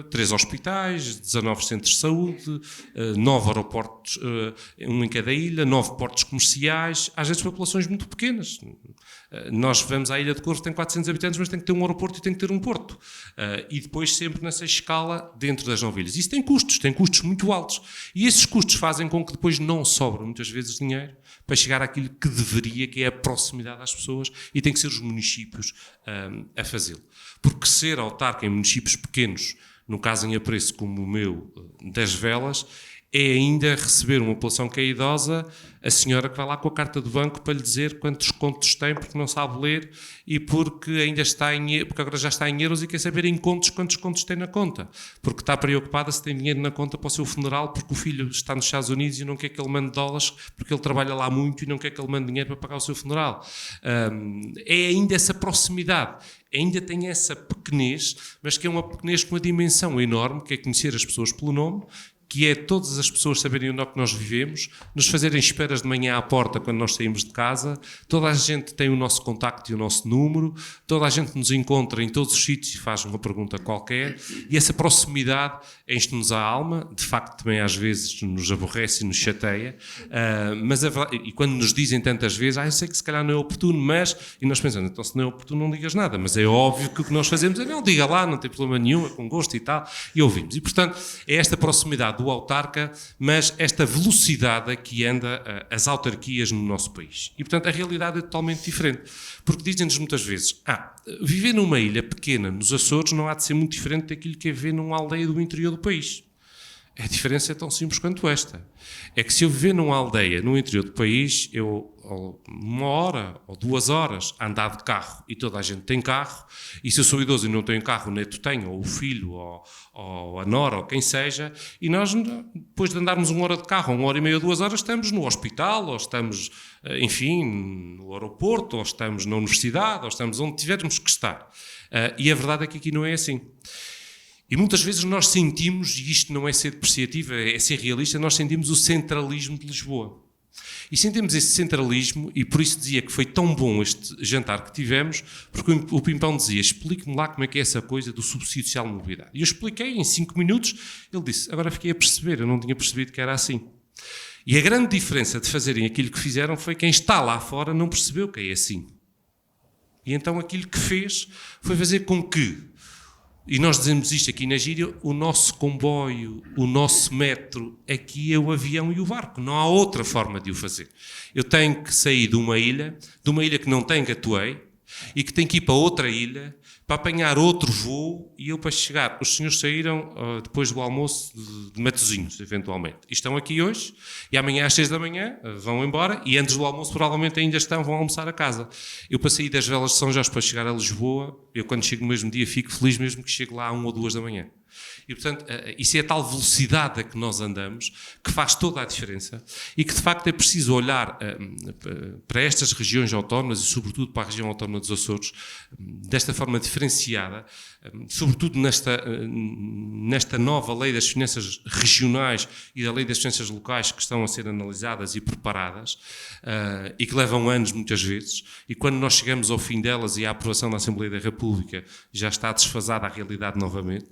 Speaker 6: 3 hospitais, 19 centros de saúde, 9 aeroportos, um em cada ilha, 9 portos comerciais, às vezes populações muito pequenas. Nós vamos à Ilha de Corvo, tem 400 habitantes, mas tem que ter um aeroporto e tem que ter um porto. E depois sempre nessa escala dentro das 9 ilhas. Isso tem custos muito altos. E esses custos fazem com que depois não sobra muitas vezes dinheiro para chegar àquilo que deveria, que é que é a proximidade às pessoas e tem que ser os municípios a fazê-lo. Porque ser autarca em municípios pequenos, no caso em apreço como o meu, das Velas, é ainda receber uma população que é idosa, a senhora que vai lá com a carta do banco para lhe dizer quantos contos tem porque não sabe ler e porque ainda está porque agora já está em euros e quer saber em contos quantos contos tem na conta. Porque está preocupada se tem dinheiro na conta para o seu funeral porque o filho está nos Estados Unidos e não quer que ele mande dólares porque ele trabalha lá muito e não quer que ele mande dinheiro para pagar o seu funeral. É ainda essa proximidade. Ainda tem essa pequenez, mas que é uma pequenez com uma dimensão enorme, que é conhecer as pessoas pelo nome, que é todas as pessoas saberem onde é que nós vivemos, nos fazerem esperas de manhã à porta quando nós saímos de casa, toda a gente tem o nosso contacto e o nosso número, toda a gente nos encontra em todos os sítios e faz uma pergunta qualquer, e essa proximidade enche-nos a alma, de facto também às vezes nos aborrece e nos chateia, e quando nos dizem tantas vezes, eu sei que se calhar não é oportuno, mas, e nós pensamos, então se não é oportuno não digas nada, mas é óbvio que o que nós fazemos é, não, diga lá, não tem problema nenhum, é com gosto e tal, e ouvimos. E portanto, é esta proximidade do autarca, mas esta velocidade a que anda as autarquias no nosso país. E, portanto, a realidade é totalmente diferente. Porque dizem-nos muitas vezes, viver numa ilha pequena nos Açores não há de ser muito diferente daquilo que é viver numa aldeia do interior do país. A diferença é tão simples quanto esta. É que se eu viver numa aldeia no interior do país, eu, 1 hora ou 2 horas, andar de carro, e toda a gente tem carro, e se eu sou idoso e não tenho carro, o neto tem, ou o filho, ou a nora, ou quem seja, e nós, depois de andarmos 1 hora de carro, ou 1h30 ou 2 horas, estamos no hospital, ou estamos, enfim, no aeroporto, ou estamos na universidade, ou estamos onde tivermos que estar. E a verdade é que aqui não é assim. E muitas vezes nós sentimos, e isto não é ser depreciativo, é ser realista, nós sentimos o centralismo de Lisboa. E sentimos esse centralismo, e por isso dizia que foi tão bom este jantar que tivemos, porque o Pimpão dizia, explique-me lá como é que é essa coisa do subsídio social de mobilidade. E eu expliquei em 5 minutos, ele disse, agora fiquei a perceber, eu não tinha percebido que era assim. E a grande diferença de fazerem aquilo que fizeram foi quem está lá fora não percebeu que é assim. E então aquilo que fez foi fazer com que, e nós dizemos isto aqui na gíria, o nosso comboio, o nosso metro, aqui é o avião e o barco. Não há outra forma de o fazer. Eu tenho que sair de uma ilha que não tem gateway, e que tem que ir para outra ilha, para apanhar outro voo, e eu para chegar. Os senhores saíram depois do almoço de Matosinhos, eventualmente. E estão aqui hoje, e amanhã às 6 da manhã vão embora, e antes do almoço provavelmente ainda vão almoçar a casa. Eu para sair das Velas de São Jorge para chegar a Lisboa, eu quando chego no mesmo dia fico feliz mesmo que chegue lá a 1 ou 2 da manhã. E, portanto, isso é a tal velocidade a que nós andamos que faz toda a diferença e que, de facto, é preciso olhar para estas regiões autónomas e, sobretudo, para a região autónoma dos Açores desta forma diferenciada, sobretudo nesta nova lei das finanças regionais e da lei das finanças locais que estão a ser analisadas e preparadas e que levam anos, muitas vezes, e quando nós chegamos ao fim delas e à aprovação da Assembleia da República já está desfasada a realidade novamente.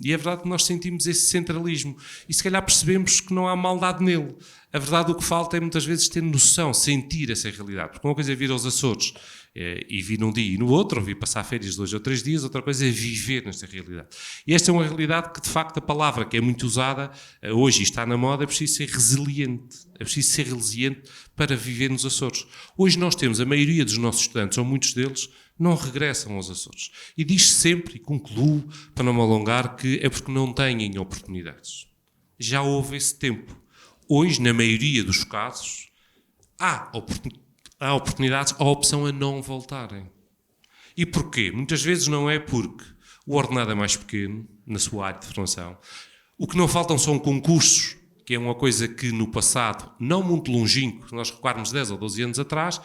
Speaker 6: E é verdade que nós sentimos esse centralismo e se calhar percebemos que não há maldade nele. A verdade, o que falta é muitas vezes ter noção, sentir essa realidade. Porque uma coisa é vir aos Açores e vir num dia e no outro, ou vir passar férias de 2 ou 3 dias, outra coisa é viver nesta realidade. E esta é uma realidade que, de facto, a palavra que é muito usada hoje e está na moda, é preciso ser resiliente. É preciso ser resiliente para viver nos Açores. Hoje nós temos a maioria dos nossos estudantes, ou muitos deles, não regressam aos Açores. E diz-se sempre, e concluo, para não me alongar, que é porque não têm oportunidades. Já houve esse tempo. Hoje, na maioria dos casos, há oportunidades, há a opção a não voltarem. E porquê? Muitas vezes não é porque o ordenado é mais pequeno, na sua área de formação. O que não faltam são concursos, que é uma coisa que no passado, não muito longínquo, se nós recuarmos 10 ou 12 anos atrás,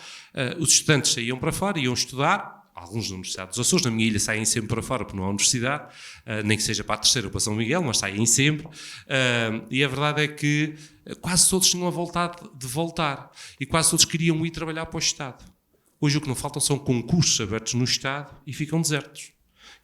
Speaker 6: os estudantes saíam para fora, iam estudar, alguns da Universidade dos Açores, na minha ilha saem sempre para fora porque não há universidade, nem que seja para a Terceira ou para São Miguel, mas saem sempre, e a verdade é que quase todos tinham a vontade de voltar, e quase todos queriam ir trabalhar para o Estado. Hoje o que não faltam são concursos abertos no Estado e ficam desertos.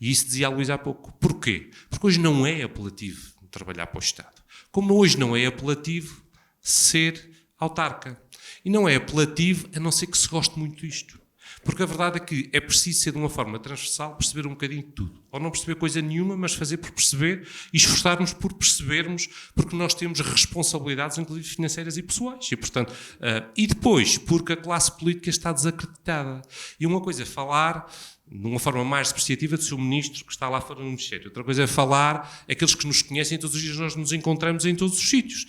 Speaker 6: E isso dizia a Luísa há pouco. Porquê? Porque hoje não é apelativo trabalhar para o Estado. Como hoje não é apelativo ser autarca. E não é apelativo a não ser que se goste muito disto. Porque a verdade é que é preciso ser de uma forma transversal, perceber um bocadinho de tudo. Ou não perceber coisa nenhuma, mas fazer por perceber e esforçar-nos por percebermos, porque nós temos responsabilidades, inclusive financeiras e pessoais. E, portanto, e depois, porque a classe política está desacreditada. E uma coisa é falar de uma forma mais depreciativa do seu ministro que está lá fora no Ministério. Outra coisa é falar aqueles que nos conhecem todos os dias, nós nos encontramos em todos os sítios.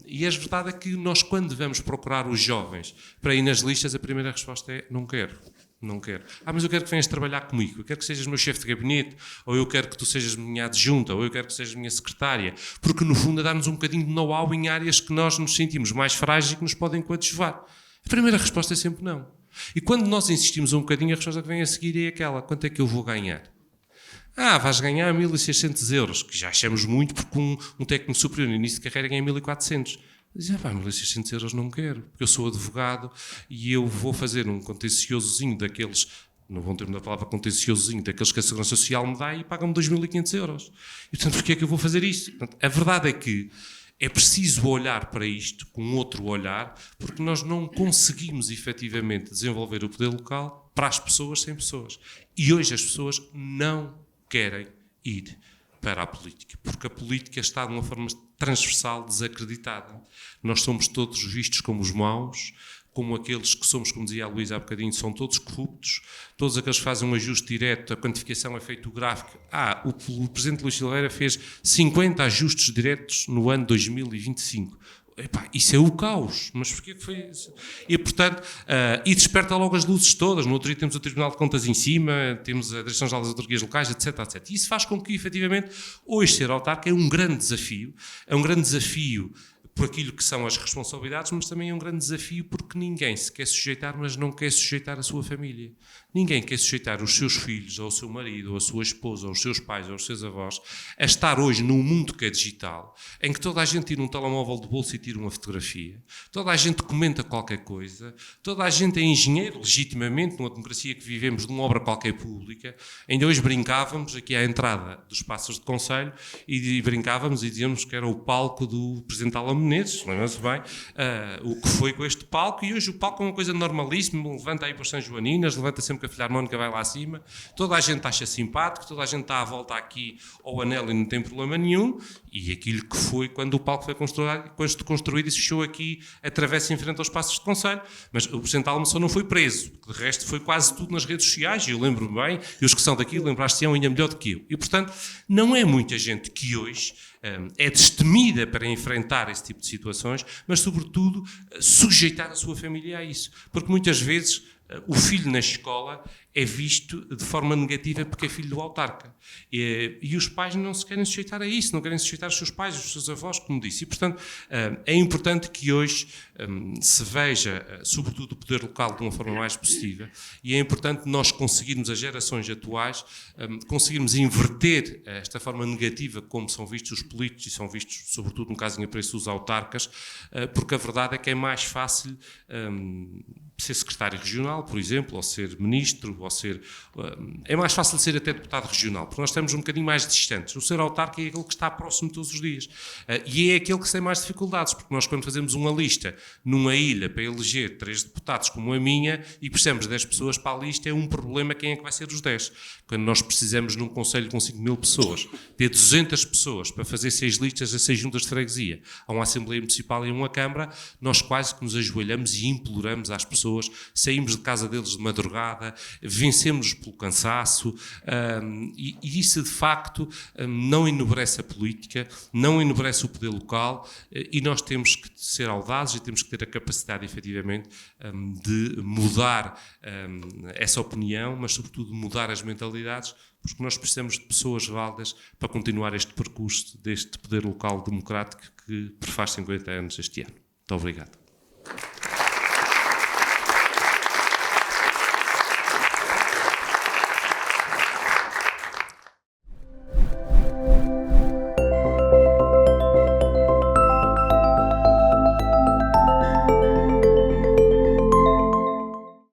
Speaker 6: E a verdade é que nós, quando vamos procurar os jovens para ir nas listas, a primeira resposta é: não quero. Não quero. Mas eu quero que venhas trabalhar comigo, eu quero que sejas meu chefe de gabinete, ou eu quero que tu sejas minha adjunta, ou eu quero que sejas minha secretária, porque no fundo é dar-nos um bocadinho de know-how em áreas que nós nos sentimos mais frágeis e que nos podem coadjuvar. A primeira resposta é sempre não. E quando nós insistimos um bocadinho, a resposta que vem a seguir é aquela: quanto é que eu vou ganhar? Vais ganhar 1.600 euros, que já achamos muito, porque um técnico superior no início de carreira ganha 1.400. Dizia: 1.600 euros não quero, porque eu sou advogado e eu vou fazer um contenciosozinho daqueles, no bom termo da palavra contenciosozinho, daqueles que a Segurança Social me dá, e pagam-me 2.500 euros. E portanto, porquê é que eu vou fazer isto? Portanto, a verdade é que é preciso olhar para isto com outro olhar, porque nós não conseguimos efetivamente desenvolver o poder local para as pessoas sem pessoas. E hoje as pessoas não querem ir para a política, porque a política está de uma forma transversal desacreditada. Nós somos todos vistos como os maus, como aqueles que somos, como dizia a Luísa há bocadinho, são todos corruptos, todos aqueles que fazem um ajuste direto, a quantificação é feito gráfico. O Presidente Luís Silveira fez 50 ajustes diretos no ano 2025. Isso é o caos, mas porquê que foi isso? E, portanto, e desperta logo as luzes todas. No outro dia temos o Tribunal de Contas em cima, temos a Direção-Geral das Autarquias Locais, etc, etc. E isso faz com que, efetivamente, hoje ser autarca é um grande desafio. É um grande desafio por aquilo que são as responsabilidades, mas também é um grande desafio porque ninguém se quer sujeitar, mas não quer sujeitar a sua família. Ninguém quer sujeitar os seus filhos, ou o seu marido, ou a sua esposa, ou os seus pais, ou os seus avós, a estar hoje num mundo que é digital, em que toda a gente tira um telemóvel do bolso e tira uma fotografia, toda a gente comenta qualquer coisa, toda a gente é engenheiro, legitimamente, numa democracia que vivemos de uma obra qualquer pública. Ainda hoje brincávamos aqui à entrada dos Passos de Conselho e brincávamos e dizíamos que era o palco do Presidente Álvaro Menezes, lembra-se bem, o que foi com este palco, e hoje o palco é uma coisa normalíssima, levanta aí para as São Joaninas, levanta sempre que a Filarmónica vai lá acima, toda a gente acha simpático, toda a gente está à volta aqui ao anel e não tem problema nenhum, e aquilo que foi quando o palco foi construído e se fechou aqui a travessa em frente aos Passos de Conselho. Mas o Presidente Álvaro só não foi preso, porque de resto foi quase tudo nas redes sociais, e eu lembro-me bem, e os que são daqui lembraste-se ainda melhor do que eu. E portanto, não é muita gente que hoje é destemida para enfrentar esse tipo de situações, mas sobretudo sujeitar a sua família a isso. Porque muitas vezes o filho na escola é visto de forma negativa porque é filho do autarca. E os pais não se querem sujeitar a isso, não querem sujeitar os seus pais, os seus avós, como disse. E, portanto, é importante que hoje se veja, sobretudo, o poder local de uma forma mais positiva, e é importante nós conseguirmos, as gerações atuais, conseguirmos inverter esta forma negativa como são vistos os políticos e são vistos, sobretudo, no caso em apreço, os autarcas, porque a verdade é que é mais fácil ser secretário regional, por exemplo, ou ser ministro, ou ser... é mais fácil ser até deputado regional, porque nós estamos um bocadinho mais distantes. O ser autarca é aquele que está próximo todos os dias. E é aquele que tem mais dificuldades, porque nós, quando fazemos uma lista numa ilha para eleger 3 deputados como a minha e precisamos de 10 pessoas para a lista, é um problema quem é que vai ser os 10. Quando nós precisamos num concelho com 5.000 pessoas, ter 200 pessoas para fazer 6 listas a 6 juntas de freguesia, a uma Assembleia Municipal e a uma Câmara, nós quase que nos ajoelhamos e imploramos às pessoas, saímos de casa deles de madrugada, vencemos pelo cansaço, e isso de facto não enobrece a política, não enobrece o poder local, e nós temos que ser audazes e temos que ter a capacidade efetivamente de mudar essa opinião, mas sobretudo mudar as mentalidades, porque nós precisamos de pessoas válidas para continuar este percurso deste poder local democrático que prefaz 50 anos este ano. Muito obrigado.